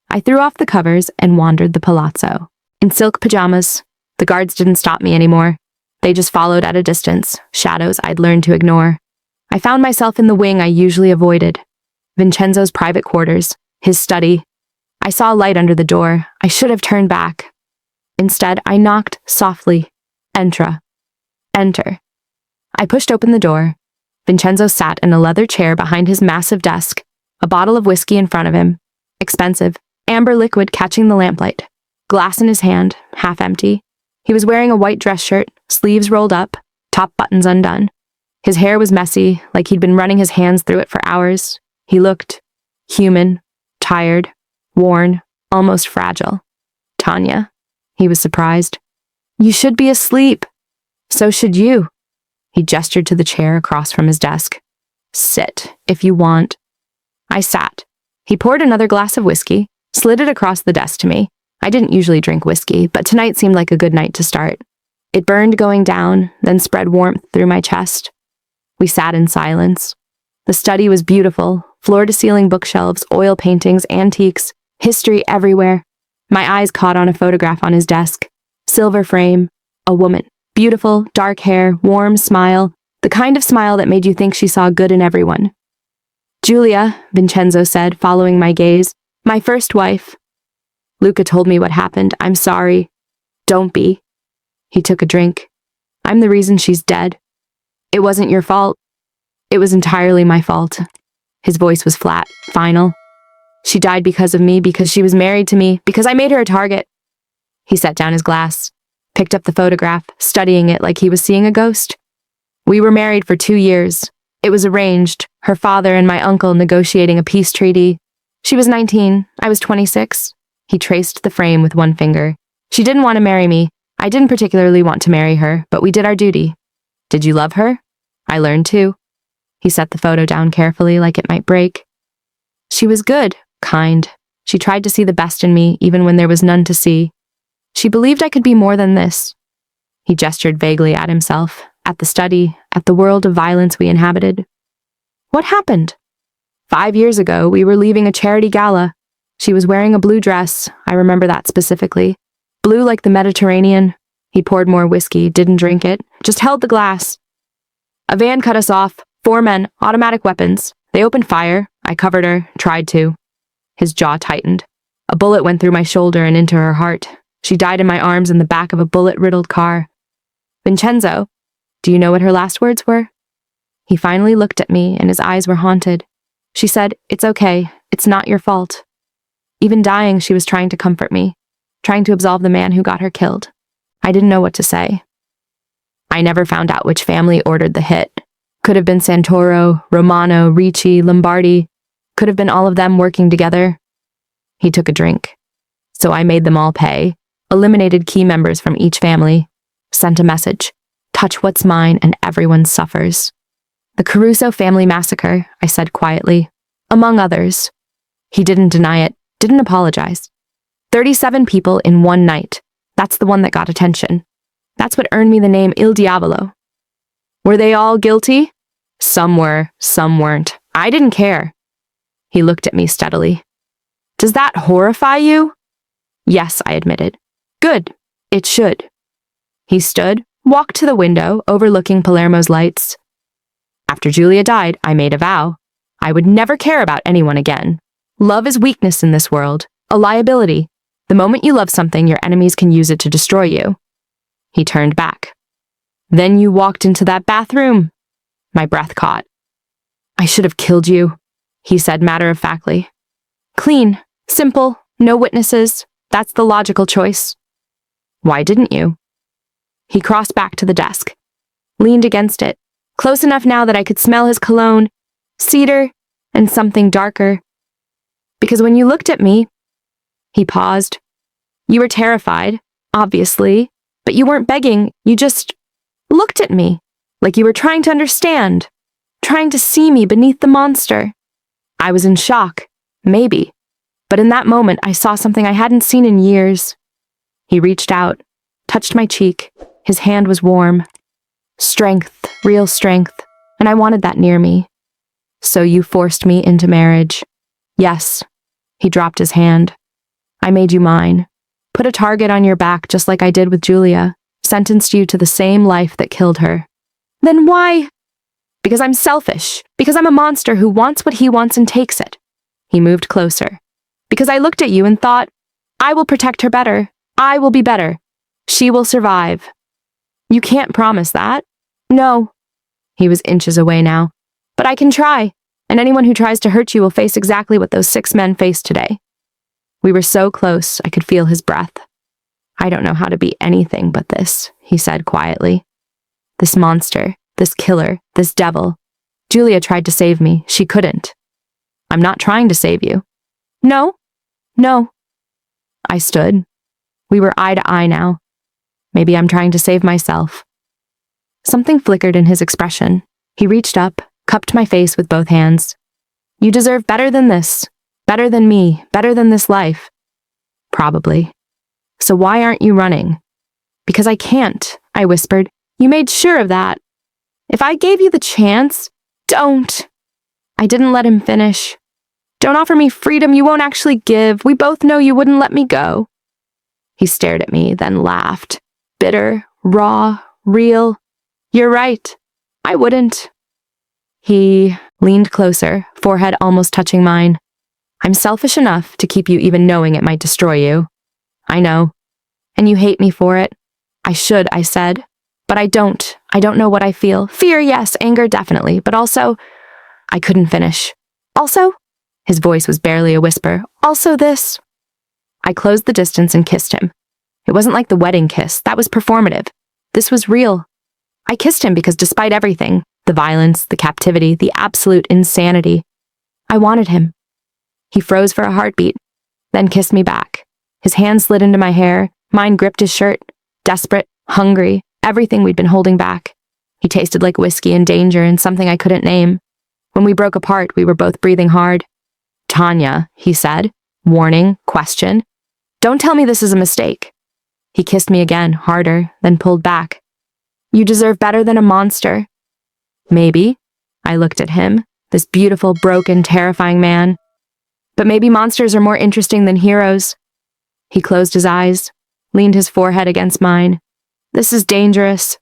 I threw off the covers and wandered the palazzo. In silk pajamas, the guards didn't stop me anymore. They just followed at a distance, shadows I'd learned to ignore. I found myself in the wing I usually avoided. Vincenzo's private quarters, his study. I saw a light under the door. I should have turned back. Instead, I knocked softly. Enter. I pushed open the door. Vincenzo sat in a leather chair behind his massive desk, a bottle of whiskey in front of him. Expensive, amber liquid catching the lamplight. Glass in his hand, half empty. He was wearing a white dress shirt, sleeves rolled up, top buttons undone. His hair was messy, like he'd been running his hands through it for hours. He looked human, tired, worn, almost fragile. "Tanya," he was surprised. "You should be asleep." "So should you." He gestured to the chair across from his desk. "Sit, if you want." I sat. He poured another glass of whiskey, slid it across the desk to me. I didn't usually drink whiskey, but tonight seemed like a good night to start. It burned going down, then spread warmth through my chest. We sat in silence. The study was beautiful, floor-to-ceiling bookshelves, oil paintings, antiques, history everywhere. My eyes caught on a photograph on his desk. Silver frame, a woman. Beautiful, dark hair, warm smile, the kind of smile that made you think she saw good in everyone. Julia, Vincenzo said, following my gaze. My first wife. Luca told me what happened. I'm sorry. Don't be. He took a drink. I'm the reason she's dead. It wasn't your fault. It was entirely my fault. His voice was flat, final. She died because of me, because she was married to me, because I made her a target. He set down his glass, picked up the photograph, studying it like he was seeing a ghost. We were married for 2 years. It was arranged, her father and my uncle negotiating a peace treaty. She was 19, I was 26. He traced the frame with one finger. She didn't want to marry me. I didn't particularly want to marry her, but we did our duty. Did you love her? I learned to. He set the photo down carefully like it might break. She was good, kind. She tried to see the best in me, even when there was none to see. She believed I could be more than this. He gestured vaguely at himself, at the study, at the world of violence we inhabited. What happened? 5 years ago, we were leaving a charity gala. She was wearing a blue dress, I remember that specifically. Blue like the Mediterranean. He poured more whiskey, didn't drink it, just held the glass. A van cut us off, 4 men, automatic weapons. They opened fire. I covered her, tried to. His jaw tightened. A bullet went through my shoulder and into her heart. She died in my arms in the back of a bullet-riddled car. Vincenzo, do you know what her last words were? He finally looked at me and his eyes were haunted. She said, "It's okay. It's not your fault." Even dying, she was trying to comfort me, trying to absolve the man who got her killed. I didn't know what to say. I never found out which family ordered the hit. Could have been Santoro, Romano, Ricci, Lombardi. Could have been all of them working together. He took a drink. So I made them all pay, eliminated key members from each family, sent a message. Touch what's mine and everyone suffers. The Caruso family massacre, I said quietly. Among others. He didn't deny it, didn't apologize. 37 people in one night. That's the one that got attention. That's what earned me the name Il Diavolo. Were they all guilty? Some were, some weren't. I didn't care. He looked at me steadily. Does that horrify you? Yes, I admitted. Good. It should. He stood, walked to the window, overlooking Palermo's lights. After Julia died, I made a vow. I would never care about anyone again. Love is weakness in this world, a liability. The moment you love something, your enemies can use it to destroy you. He turned back. Then you walked into that bathroom. My breath caught. I should have killed you, he said matter-of-factly. Clean, simple, no witnesses. That's the logical choice. Why didn't you? He crossed back to the desk, leaned against it, close enough now that I could smell his cologne, cedar, and something darker. Because when you looked at me, he paused. You were terrified, obviously, but you weren't begging, you just looked at me, like you were trying to understand, trying to see me beneath the monster. I was in shock, maybe, but in that moment I saw something I hadn't seen in years. He reached out, touched my cheek. His hand was warm. Strength, real strength, and I wanted that near me. So you forced me into marriage. Yes. He dropped his hand. I made you mine. Put a target on your back just like I did with Julia. Sentenced you to the same life that killed her. Then why? Because I'm selfish. Because I'm a monster who wants what he wants and takes it. He moved closer. Because I looked at you and thought, I will protect her better. I will be better. She will survive. You can't promise that. No. He was inches away now. But I can try. And anyone who tries to hurt you will face exactly what those 6 men faced today. We were so close, I could feel his breath. I don't know how to be anything but this, he said quietly. This monster, this killer, this devil. Julia tried to save me. She couldn't. I'm not trying to save you. No. No. I stood. We were eye to eye now. Maybe I'm trying to save myself. Something flickered in his expression. He reached up, cupped my face with both hands. You deserve better than this. Better than me. Better than this life. Probably. So why aren't you running? Because I can't, I whispered. You made sure of that. If I gave you the chance, don't. I didn't let him finish. Don't offer me freedom you won't actually give. We both know you wouldn't let me go. He stared at me, then laughed. Bitter, raw, real. You're right. I wouldn't. He leaned closer, forehead almost touching mine. I'm selfish enough to keep you even knowing it might destroy you. I know. And you hate me for it. I should, I said. But I don't. I don't know what I feel. Fear, yes. Anger, definitely. But also, I couldn't finish. Also, his voice was barely a whisper. Also this. I closed the distance and kissed him. It wasn't like the wedding kiss. That was performative. This was real. I kissed him because despite everything, the violence, the captivity, the absolute insanity, I wanted him. He froze for a heartbeat, then kissed me back. His hand slid into my hair, mine gripped his shirt, desperate, hungry, everything we'd been holding back. He tasted like whiskey and danger and something I couldn't name. When we broke apart, we were both breathing hard. Tanya, he said, warning, question. Don't tell me this is a mistake. He kissed me again, harder, then pulled back. You deserve better than a monster. Maybe. I looked at him, this beautiful, broken, terrifying man. But maybe monsters are more interesting than heroes. He closed his eyes, leaned his forehead against mine. This is dangerous.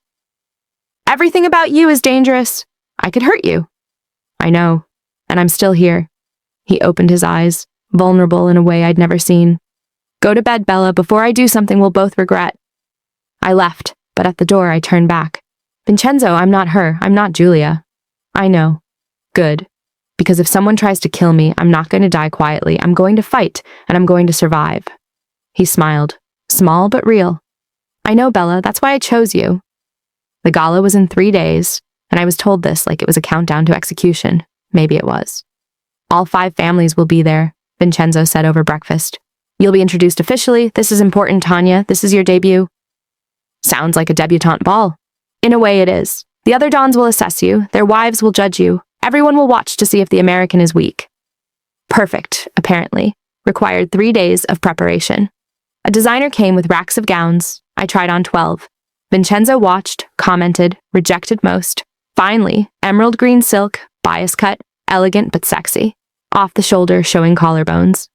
Everything about you is dangerous. I could hurt you. I know, and I'm still here. He opened his eyes, vulnerable in a way I'd never seen. Go to bed, Bella, before I do something we'll both regret. I left, but at the door I turned back. Vincenzo, I'm not her. I'm not Julia. I know. Good. Because if someone tries to kill me, I'm not going to die quietly. I'm going to fight, and I'm going to survive. He smiled. Small but real. I know, Bella. That's why I chose you. The gala was in 3 days, and I was told this like it was a countdown to execution. Maybe it was. All 5 families will be there, Vincenzo said over breakfast. You'll be introduced officially. This is important, Tanya. This is your debut. Sounds like a debutante ball. In a way it is. The other dons will assess you. Their wives will judge you. Everyone will watch to see if the American is weak. Perfect, apparently. Required 3 days of preparation. A designer came with racks of gowns. I tried on 12. Vincenzo watched, commented, rejected most. Finally, emerald green silk, bias cut, elegant but sexy. Off the shoulder, showing collarbones.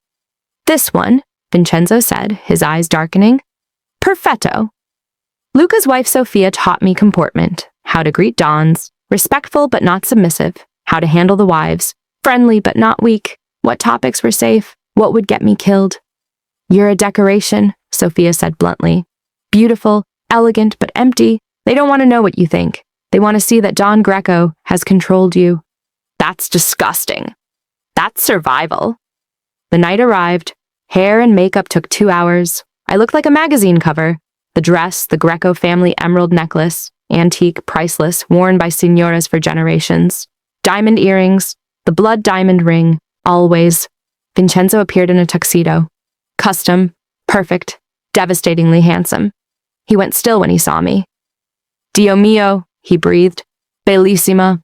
This one, Vincenzo said, his eyes darkening. Perfetto. Luca's wife Sophia taught me comportment, how to greet dons, respectful but not submissive, how to handle the wives, friendly but not weak, what topics were safe, what would get me killed. You're a decoration, Sophia said bluntly. Beautiful, elegant but empty. They don't want to know what you think. They want to see that Don Greco has controlled you. That's disgusting. That's survival. The night arrived. Hair and makeup took 2 hours. I looked like a magazine cover. The dress, the Greco family emerald necklace, antique, priceless, worn by signoras for generations. Diamond earrings, the blood diamond ring, always. Vincenzo appeared in a tuxedo. Custom, perfect, devastatingly handsome. He went still when he saw me. Dio mio, he breathed. Bellissima.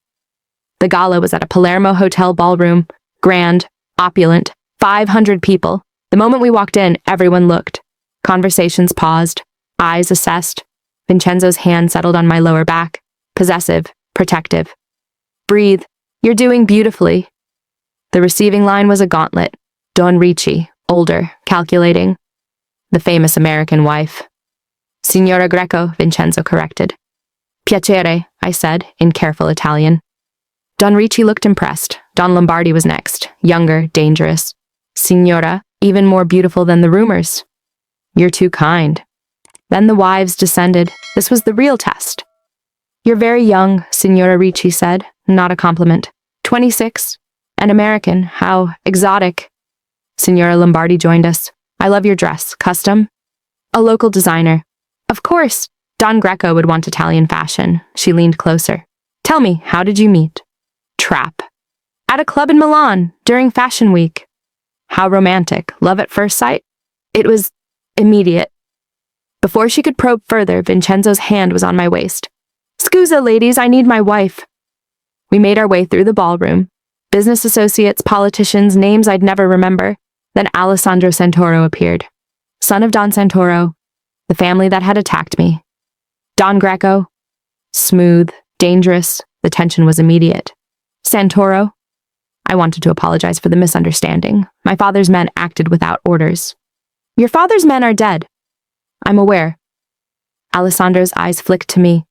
The gala was at a Palermo hotel ballroom. Grand, opulent, 500 people. The moment we walked in, everyone looked. Conversations paused. Eyes assessed. Vincenzo's hand settled on my lower back. Possessive, protective. Breathe. You're doing beautifully. The receiving line was a gauntlet. Don Ricci, older, calculating. The famous American wife. Signora Greco, Vincenzo corrected. Piacere, I said, in careful Italian. Don Ricci looked impressed. Don Lombardi was next, younger, dangerous. Signora, even more beautiful than the rumors. You're too kind. Then the wives descended. This was the real test. You're very young, Signora Ricci said, not a compliment. 26. An American. How exotic. Signora Lombardi joined us. I love your dress. Custom? A local designer. Of course. Don Greco would want Italian fashion. She leaned closer. Tell me, how did you meet? Trap. At a club in Milan, during Fashion Week. How romantic. Love at first sight? It was immediate. Before she could probe further, Vincenzo's hand was on my waist. Scusa, ladies, I need my wife. We made our way through the ballroom. Business associates, politicians, names I'd never remember. Then Alessandro Santoro appeared. Son of Don Santoro, the family that had attacked me. Don Greco, smooth, dangerous, the tension was immediate. Santoro, I wanted to apologize for the misunderstanding. My father's men acted without orders. Your father's men are dead. I'm aware. Alessandro's eyes flicked to me.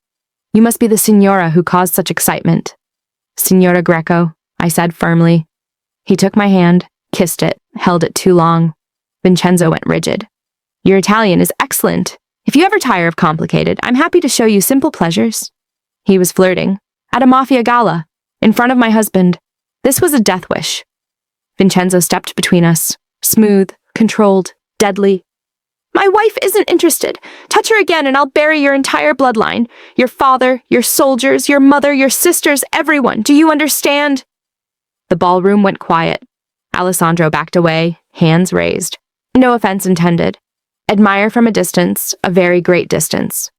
You must be the signora who caused such excitement. Signora Greco, I said firmly. He took my hand, kissed it, held it too long. Vincenzo went rigid. Your Italian is excellent. If you ever tire of complicated, I'm happy to show you simple pleasures. He was flirting. At a Mafia gala. In front of my husband. This was a death wish. Vincenzo stepped between us. Smooth, controlled, deadly. My wife isn't interested. Touch her again and I'll bury your entire bloodline. Your father, your soldiers, your mother, your sisters, everyone. Do you understand? The ballroom went quiet. Alessandro backed away, hands raised. No offense intended. Admire from a distance, a very great distance.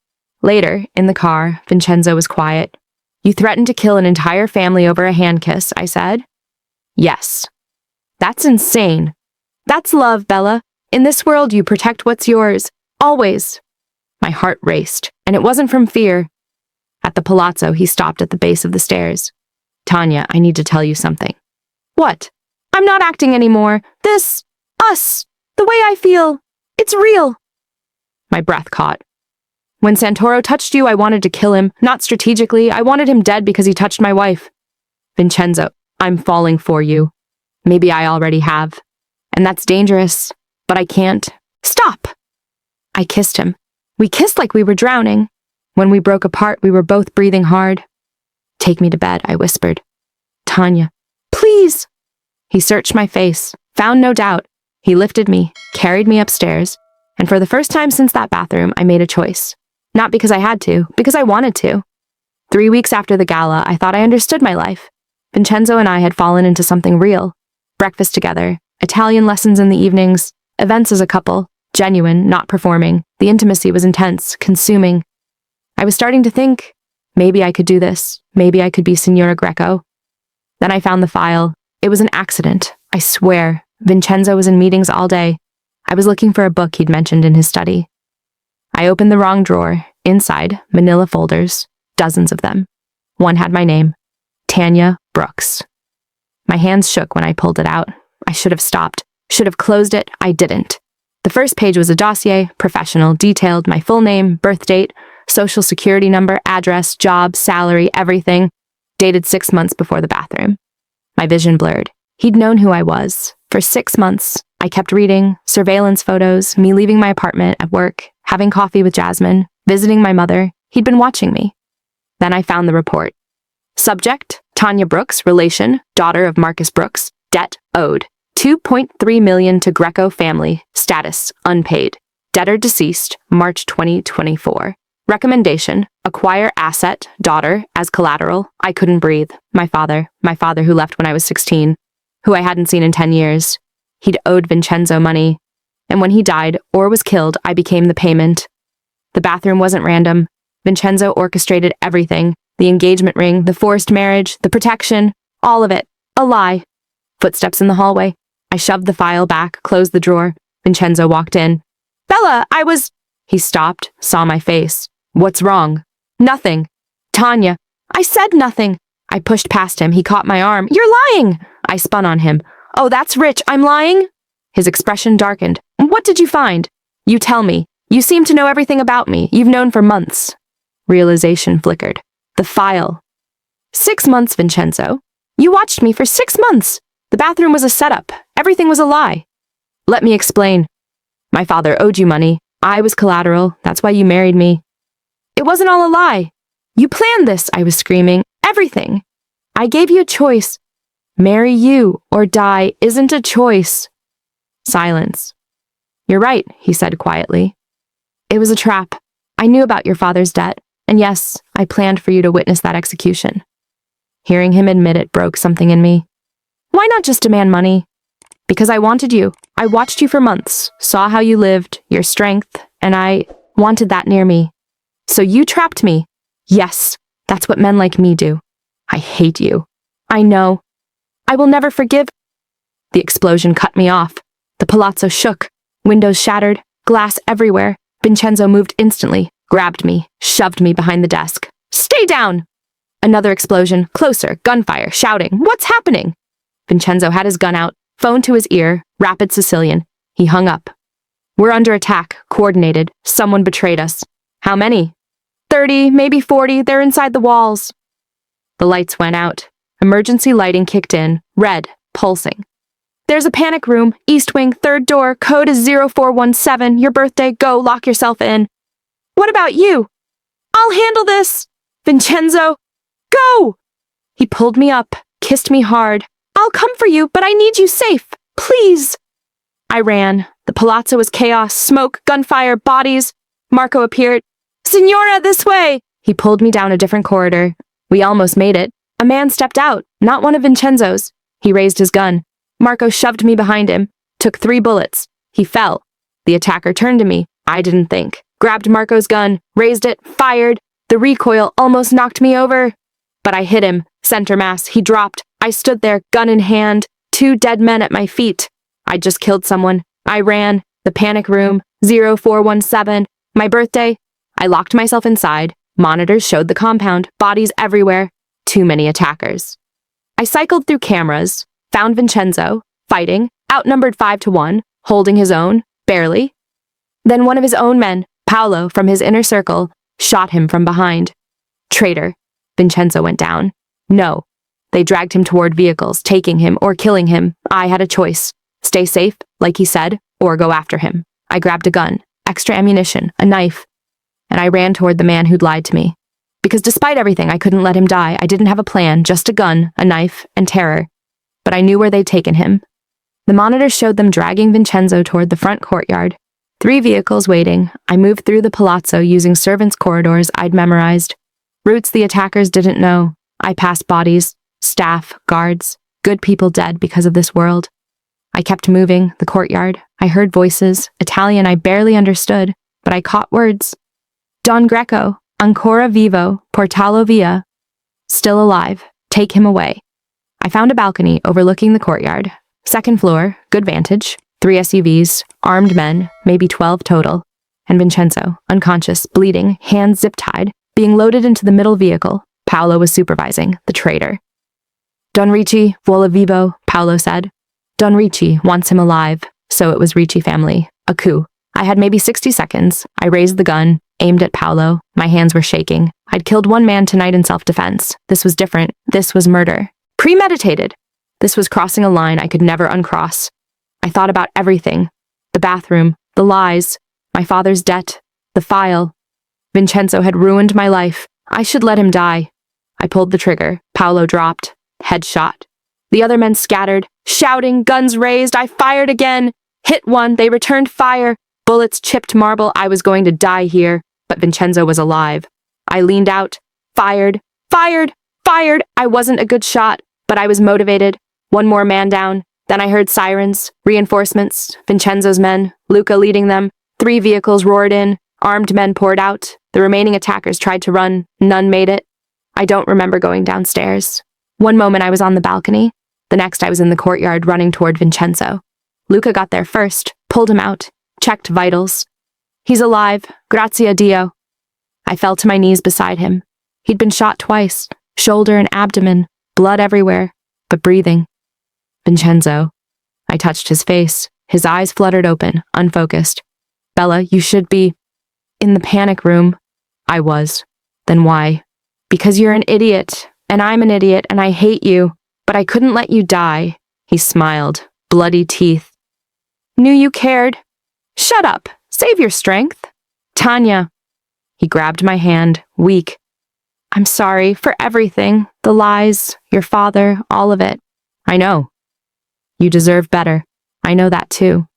Later, in the car, Vincenzo was quiet. You threatened to kill an entire family over a hand kiss, I said. Yes. That's insane. That's love, Bella. In this world, you protect what's yours. Always. My heart raced, and it wasn't from fear. At the palazzo, he stopped at the base of the stairs. Tanya, I need to tell you something. What? I'm not acting anymore. Us, the way I feel. It's real. My breath caught. When Santoro touched you, I wanted to kill him, not strategically. I wanted him dead because he touched my wife. Vincenzo, I'm falling for you. Maybe I already have. And that's dangerous, but I can't. Stop! I kissed him. We kissed like we were drowning. When we broke apart, we were both breathing hard. Take me to bed, I whispered. Tanya, please! He searched my face, found no doubt. He lifted me, carried me upstairs, and for the first time since that bathroom, I made a choice. Not because I had to, because I wanted to. 3 weeks after the gala, I thought I understood my life. Vincenzo and I had fallen into something real. Breakfast together, Italian lessons in the evenings, events as a couple, genuine, not performing. The intimacy was intense, consuming. I was starting to think, maybe I could do this. Maybe I could be Signora Greco. Then I found the file. It was an accident, I swear. Vincenzo was in meetings all day. I was looking for a book he'd mentioned in his study. I opened the wrong drawer. Inside, manila folders, dozens of them. One had my name, Tanya Brooks. My hands shook when I pulled it out. I should have stopped, should have closed it. I didn't. The first page was a dossier, professional, detailed, my full name, birth date, social security number, address, job, salary, everything, dated 6 months before the bathroom. My vision blurred. He'd known who I was. For 6 months, I kept reading, surveillance photos, me leaving my apartment at work, having coffee with Jasmine, visiting my mother. He'd been watching me. Then I found the report. Subject, Tanya Brooks, relation, daughter of Marcus Brooks, debt owed, 2.3 million to Greco family, status, unpaid. Debtor deceased, March 2024. Recommendation, acquire asset, daughter, as collateral. I couldn't breathe. My father who left when I was 16, who I hadn't seen in 10 years. He'd owed Vincenzo money. And when he died or was killed, I became the payment. The bathroom wasn't random. Vincenzo orchestrated everything. The engagement ring, the forced marriage, the protection, all of it. A lie. Footsteps in the hallway. I shoved the file back, closed the drawer. Vincenzo walked in. Bella, He stopped, saw my face. What's wrong? Nothing. Tanya. I said nothing. I pushed past him. He caught my arm. You're lying! I spun on him. Oh, that's rich. I'm lying? His expression darkened. What did you find? You tell me. You seem to know everything about me. You've known for months. Realization flickered. The file. 6 months, Vincenzo. You watched me for 6 months. The bathroom was a setup. Everything was a lie. Let me explain. My father owed you money. I was collateral. That's why you married me. It wasn't all a lie. You planned this, I was screaming. Everything. I gave you a choice. Marry you or die isn't a choice. Silence. You're right, he said quietly. It was a trap. I knew about your father's debt, and yes, I planned for you to witness that execution. Hearing him admit it broke something in me. Why not just demand money? Because I wanted you. I watched you for months, saw how you lived, your strength, and I wanted that near me. So you trapped me. Yes, that's what men like me do. I hate you. I know. I will never forgive. The explosion cut me off. The palazzo shook. Windows shattered. Glass everywhere. Vincenzo moved instantly, grabbed me, shoved me behind the desk. Stay down! Another explosion, closer, gunfire, shouting. What's happening? Vincenzo had his gun out, phone to his ear, rapid Sicilian. He hung up. We're under attack. Coordinated. Someone betrayed us. How many? 30, maybe 40. They're inside the walls. The lights went out. Emergency lighting kicked in. Red. Pulsing. There's a panic room. East wing, third door. Code is 0417. Your birthday. Go. Lock yourself in. What about you? I'll handle this. Vincenzo. Go! He pulled me up, kissed me hard. I'll come for you, but I need you safe. Please. I ran. The palazzo was chaos, smoke, gunfire, bodies. Marco appeared. Signora, this way! He pulled me down a different corridor. We almost made it. A man stepped out, not one of Vincenzo's. He raised his gun. Marco shoved me behind him, took 3 bullets. He fell. The attacker turned to me. I didn't think. Grabbed Marco's gun, raised it, fired. The recoil almost knocked me over. But I hit him. Center mass. He dropped. I stood there, gun in hand. 2 dead men at my feet. I'd just killed someone. I ran. The panic room. 0417. My birthday. I locked myself inside. Monitors showed the compound. Bodies everywhere. Too many attackers. I cycled through cameras. Found Vincenzo. Fighting. Outnumbered 5-1. Holding his own. Barely. Then one of his own men, Paolo, from his inner circle, shot him from behind. Traitor. Vincenzo went down. No. They dragged him toward vehicles, taking him or killing him. I had a choice. Stay safe, like he said, or go after him. I grabbed a gun, extra ammunition, a knife, and I ran toward the man who'd lied to me. Because despite everything, I couldn't let him die. I didn't have a plan, just a gun, a knife, and terror. But I knew where they'd taken him. The monitor showed them dragging Vincenzo toward the front courtyard. 3 vehicles waiting. I moved through the palazzo using servants' corridors I'd memorized. Routes the attackers didn't know. I passed bodies, staff, guards, good people dead because of this world. I kept moving, the courtyard. I heard voices, Italian I barely understood, but I caught words. Don Greco, ancora vivo, portalo via. Still alive, take him away. I found a balcony overlooking the courtyard. 2nd floor, good vantage, 3 SUVs, armed men, maybe 12 total, and Vincenzo, unconscious, bleeding, hands zip-tied, being loaded into the middle vehicle. Paolo was supervising, the traitor. Don Ricci, vuole vivo, Paolo said. Don Ricci wants him alive, so it was Ricci family. A coup. I had maybe 60 seconds. I raised the gun, aimed at Paolo. My hands were shaking. I'd killed 1 man tonight in self-defense. This was different. This was murder. Premeditated. This was crossing a line I could never uncross. I thought about everything. The bathroom, the lies, my father's debt, the file. Vincenzo had ruined my life. I should let him die. I pulled the trigger. Paolo dropped. Headshot. The other men scattered, shouting, guns raised. I fired again. Hit one. They returned fire. Bullets chipped marble. I was going to die here, but Vincenzo was alive. I leaned out. Fired. Fired. Fired. I wasn't a good shot, but I was motivated. 1 more man down. Then I heard sirens, reinforcements, Vincenzo's men, Luca leading them. 3 vehicles roared in. Armed men poured out. The remaining attackers tried to run. None made it. I don't remember going downstairs. One moment I was on the balcony. The next I was in the courtyard running toward Vincenzo. Luca got there first, pulled him out, checked vitals. He's alive, grazie a Dio. I fell to my knees beside him. He'd been shot twice, shoulder and abdomen, blood everywhere, but breathing. Vincenzo. I touched his face. His eyes fluttered open, unfocused. Bella, you should be in the panic room. I was. Then why? Because you're an idiot, and I'm an idiot, and I hate you. But I couldn't let you die. He smiled, bloody teeth. Knew you cared. Shut up. Save your strength. Tanya. He grabbed my hand, weak. I'm sorry for everything. The lies, your father, all of it. I know. You deserve better. I know that too.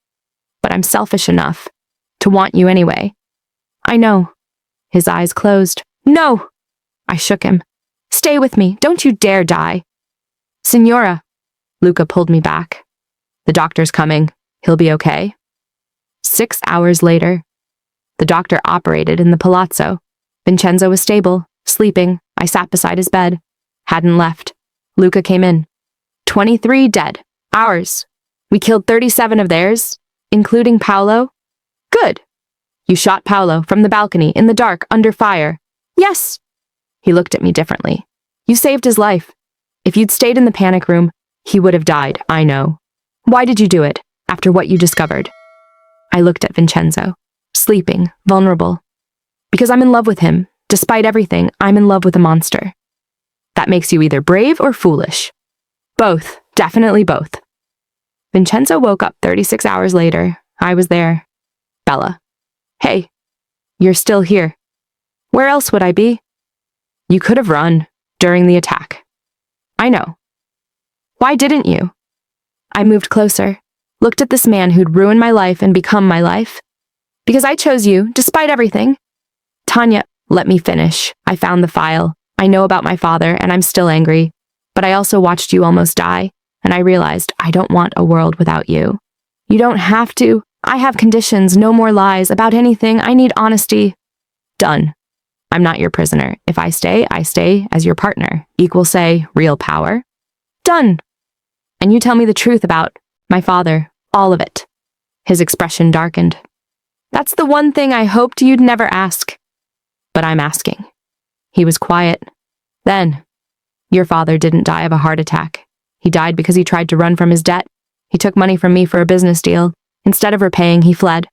But I'm selfish enough to want you anyway. I know. His eyes closed. No! I shook him. Stay with me. Don't you dare die. Signora. Luca pulled me back. The doctor's coming. He'll be okay. 6 hours later. The doctor operated in the palazzo. Vincenzo was stable, sleeping. I sat beside his bed. Hadn't left. Luca came in. 23 dead. Ours. We killed 37 of theirs, including Paolo. Good. You shot Paolo from the balcony, in the dark, under fire. Yes. He looked at me differently. You saved his life. If you'd stayed in the panic room, he would have died, I know. Why did you do it, after what you discovered? I looked at Vincenzo. Sleeping, vulnerable. Because I'm in love with him. Despite everything, I'm in love with a monster. That makes you either brave or foolish. Both. Definitely both. Vincenzo woke up 36 hours later. I was there. Bella. Hey. You're still here. Where else would I be? You could have run during the attack. I know. Why didn't you? I moved closer, looked at this man who'd ruined my life and become my life. Because I chose you, despite everything. Tanya, let me finish. I found the file. I know about my father, and I'm still angry. But I also watched you almost die, and I realized I don't want a world without you. You don't have to. I have conditions, no more lies about anything. I need honesty. Done. I'm not your prisoner. If I stay as your partner. Equal say, real power. Done. And you tell me the truth about my father, all of it. His expression darkened. That's the one thing I hoped you'd never ask. But I'm asking. He was quiet. Then, your father didn't die of a heart attack. He died because he tried to run from his debt. He took money from me for a business deal. Instead of repaying, he fled.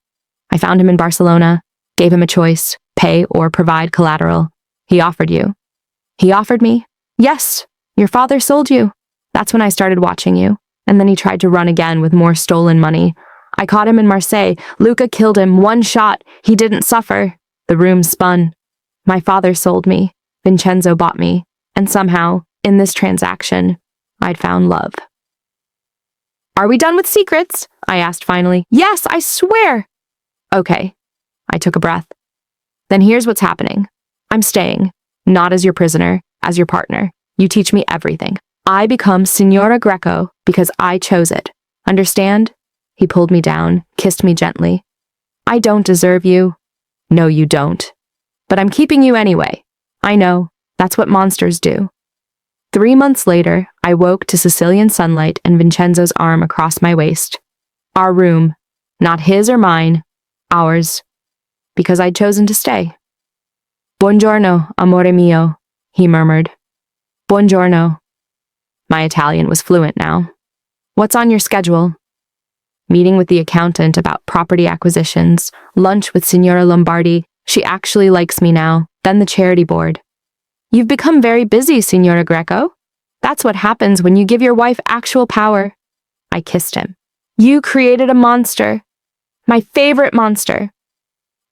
I found him in Barcelona, gave him a choice, pay or provide collateral. He offered you. He offered me. Yes, your father sold you. That's when I started watching you. And then he tried to run again with more stolen money. I caught him in Marseille. Luca killed him. One shot. He didn't suffer. The room spun. My father sold me. Vincenzo bought me. And somehow, in this transaction, I'd found love. Are we done with secrets? I asked finally. Yes, I swear. Okay. I took a breath. Then here's what's happening. I'm staying, not as your prisoner, as your partner. You teach me everything. I become Signora Greco because I chose it. Understand? He pulled me down, kissed me gently. I don't deserve you. No, you don't. But I'm keeping you anyway. I know. That's what monsters do. 3 months later, I woke to Sicilian sunlight and Vincenzo's arm across my waist. Our room. Not his or mine. Ours. Because I'd chosen to stay. Buongiorno, amore mio, he murmured. Buongiorno. My Italian was fluent now. What's on your schedule? Meeting with the accountant about property acquisitions, lunch with Signora Lombardi. She actually likes me now. Then the charity board. You've become very busy, Signora Greco. That's what happens when you give your wife actual power. I kissed him. You created a monster. My favorite monster.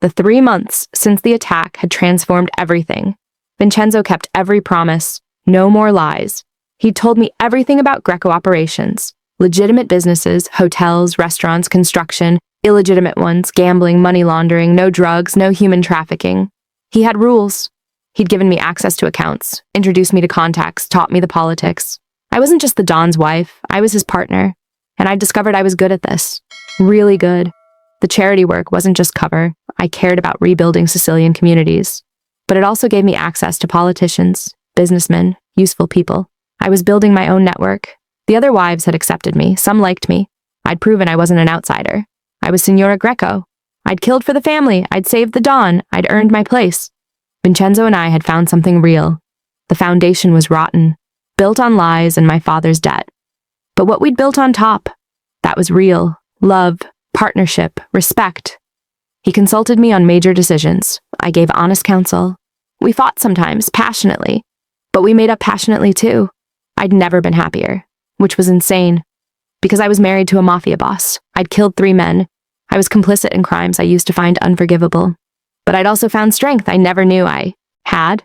The 3 months since the attack had transformed everything. Vincenzo kept every promise. No more lies. He'd told me everything about Greco operations. Legitimate businesses, hotels, restaurants, construction, illegitimate ones, gambling, money laundering, no drugs, no human trafficking. He had rules. He'd given me access to accounts, introduced me to contacts, taught me the politics. I wasn't just the Don's wife, I was his partner. And I discovered I was good at this. Really good. The charity work wasn't just cover. I cared about rebuilding Sicilian communities. But it also gave me access to politicians, businessmen, useful people. I was building my own network. The other wives had accepted me. Some liked me. I'd proven I wasn't an outsider. I was Signora Greco. I'd killed for the family. I'd saved the Don. I'd earned my place. Vincenzo and I had found something real. The foundation was rotten, built on lies and my father's debt. But what we'd built on top, that was real. Love, partnership, respect. He consulted me on major decisions. I gave honest counsel. We fought sometimes, passionately. But we made up passionately too. I'd never been happier, which was insane. Because I was married to a Mafia boss. I'd killed 3 men. I was complicit in crimes I used to find unforgivable. But I'd also found strength I never knew I had.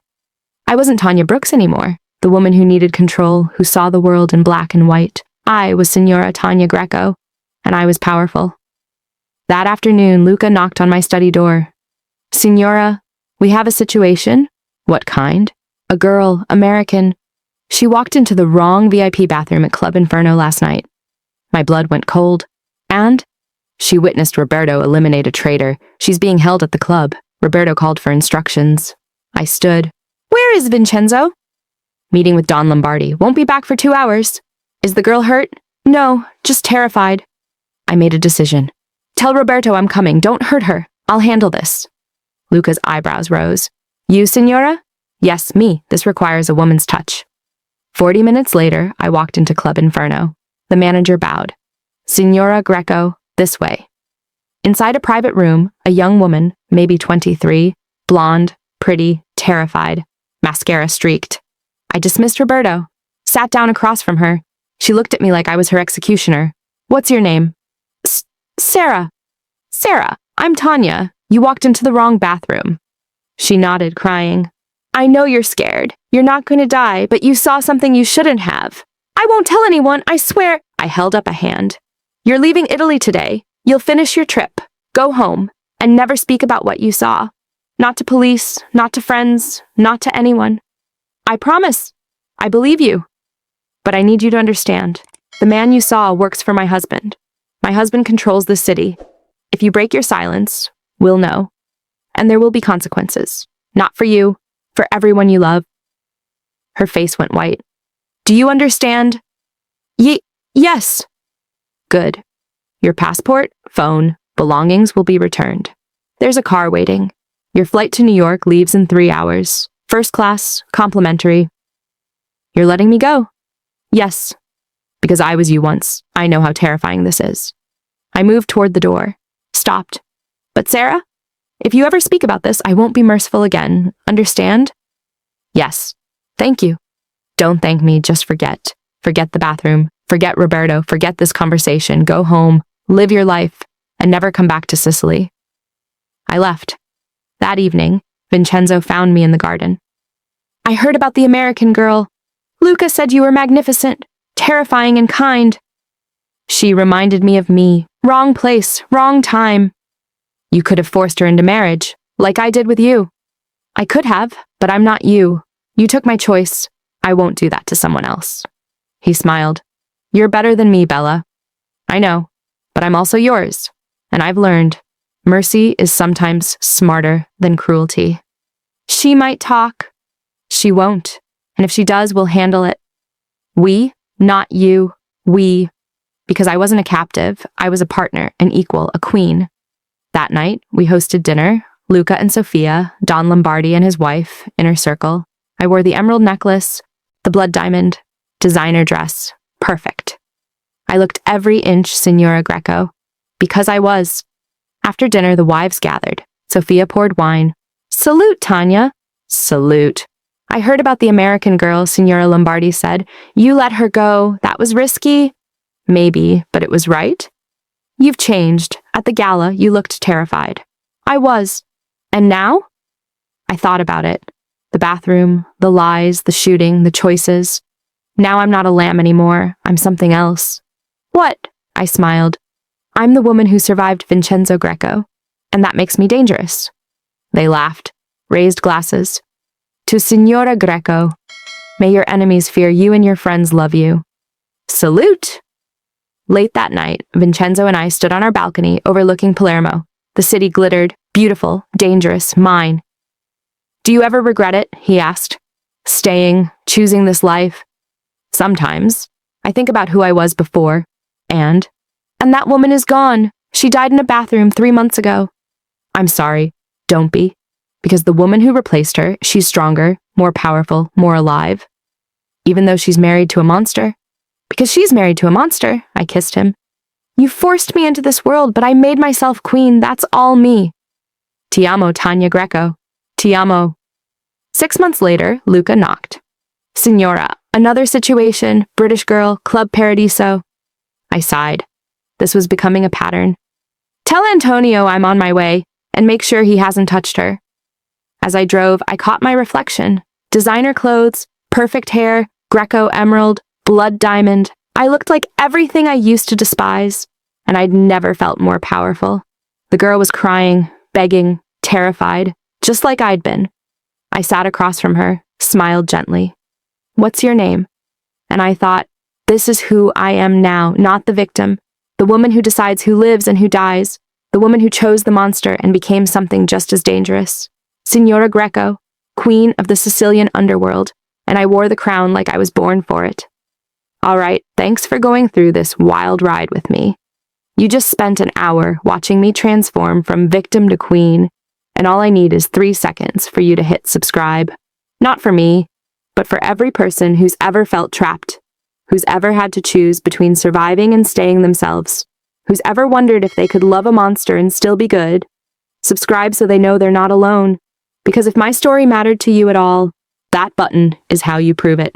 I wasn't Tanya Brooks anymore, the woman who needed control, who saw the world in black and white. I was Signora Tanya Greco, and I was powerful. That afternoon, Luca knocked on my study door. Signora, we have a situation. What kind? A girl, American. She walked into the wrong VIP bathroom at Club Inferno last night. My blood went cold. And she witnessed Roberto eliminate a traitor. She's being held at the club. Roberto called for instructions. I stood. Where is Vincenzo? Meeting with Don Lombardi. Won't be back for 2 hours. Is the girl hurt? No, just terrified. I made a decision. Tell Roberto I'm coming. Don't hurt her. I'll handle this. Luca's eyebrows rose. You, Signora? Yes, me. This requires a woman's touch. 40 minutes later, I walked into Club Inferno. The manager bowed. Signora Greco, this way. Inside a private room, a young woman, maybe 23, blonde, pretty, terrified, mascara streaked. I dismissed Roberto, sat down across from her. She looked at me like I was her executioner. What's your name? Sarah. Sarah, I'm Tanya. You walked into the wrong bathroom. She nodded, crying. I know you're scared. You're not going to die, but you saw something you shouldn't have. I won't tell anyone, I swear. I held up a hand. You're leaving Italy today. You'll finish your trip, go home, and never speak about what you saw. Not to police, not to friends, not to anyone. I promise. I believe you. But I need you to understand. The man you saw works for my husband. My husband controls the city. If you break your silence, we'll know. And there will be consequences. Not for you, for everyone you love. Her face went white. Do you understand? Yes. Good. Your passport, phone, belongings will be returned. There's a car waiting. Your flight to New York leaves in 3 hours. First class, complimentary. You're letting me go? Yes. Because I was you once. I know how terrifying this is. I moved toward the door. Stopped. But Sarah, if you ever speak about this, I won't be merciful again. Understand? Yes. Thank you. Don't thank me, just forget. Forget the bathroom. Forget Roberto. Forget this conversation. Go home, live your life, and never come back to Sicily. I left. That evening, Vincenzo found me in the garden. I heard about the American girl. Luca said you were magnificent, terrifying and kind. She reminded me of me. Wrong place, wrong time. You could have forced her into marriage, like I did with you. I could have, but I'm not you. You took my choice. I won't do that to someone else. He smiled. You're better than me, Bella. I know, but I'm also yours. And I've learned, mercy is sometimes smarter than cruelty. She might talk. She won't. And if she does, we'll handle it. We, not you. We. Because I wasn't a captive. I was a partner, an equal, a queen. That night, we hosted dinner. Luca and Sofia, Don Lombardi and his wife, inner circle. I wore the emerald necklace, the blood diamond, designer dress. Perfect. I looked every inch Signora Greco. Because I was. After dinner, the wives gathered. Sofia poured wine. Salute, Tanya. Salute. I heard about the American girl, Signora Lombardi said. You let her go. That was risky. Maybe, but it was right. You've changed. At the gala, you looked terrified. I was. And now? I thought about it. The bathroom, the lies, the shooting, the choices. Now I'm not a lamb anymore. I'm something else. What? I smiled. I'm the woman who survived Vincenzo Greco, and that makes me dangerous. They laughed, raised glasses. To Signora Greco, may your enemies fear you and your friends love you. Salute! Late that night, Vincenzo and I stood on our balcony overlooking Palermo. The city glittered, beautiful, dangerous, mine. Do you ever regret it? He asked. Staying, choosing this life. Sometimes. I think about who I was before. And that woman is gone. She died in a bathroom 3 months ago. I'm sorry. Don't be. Because the woman who replaced her, she's stronger, more powerful, more alive. Even though she's married to a monster. Because she's married to a monster, I kissed him. You forced me into this world, but I made myself queen. That's all me. Ti amo, Tanya Greco. Ti amo. 6 months later, Luca knocked. Signora, another situation, British girl, Club Paradiso. I sighed. This was becoming a pattern. Tell Antonio I'm on my way, and make sure he hasn't touched her. As I drove, I caught my reflection. Designer clothes, perfect hair, Greco emerald, blood diamond. I looked like everything I used to despise, and I'd never felt more powerful. The girl was crying, begging, terrified, just like I'd been. I sat across from her, smiled gently. What's your name? And I thought, this is who I am now, not the victim. The woman who decides who lives and who dies. The woman who chose the monster and became something just as dangerous. Signora Greco, queen of the Sicilian underworld, and I wore the crown like I was born for it. All right, thanks for going through this wild ride with me. You just spent an hour watching me transform from victim to queen, and all I need is 3 seconds for you to hit subscribe. Not for me, but for every person who's ever felt trapped, who's ever had to choose between surviving and staying themselves, who's ever wondered if they could love a monster and still be good, subscribe so they know they're not alone. Because if my story mattered to you at all, that button is how you prove it.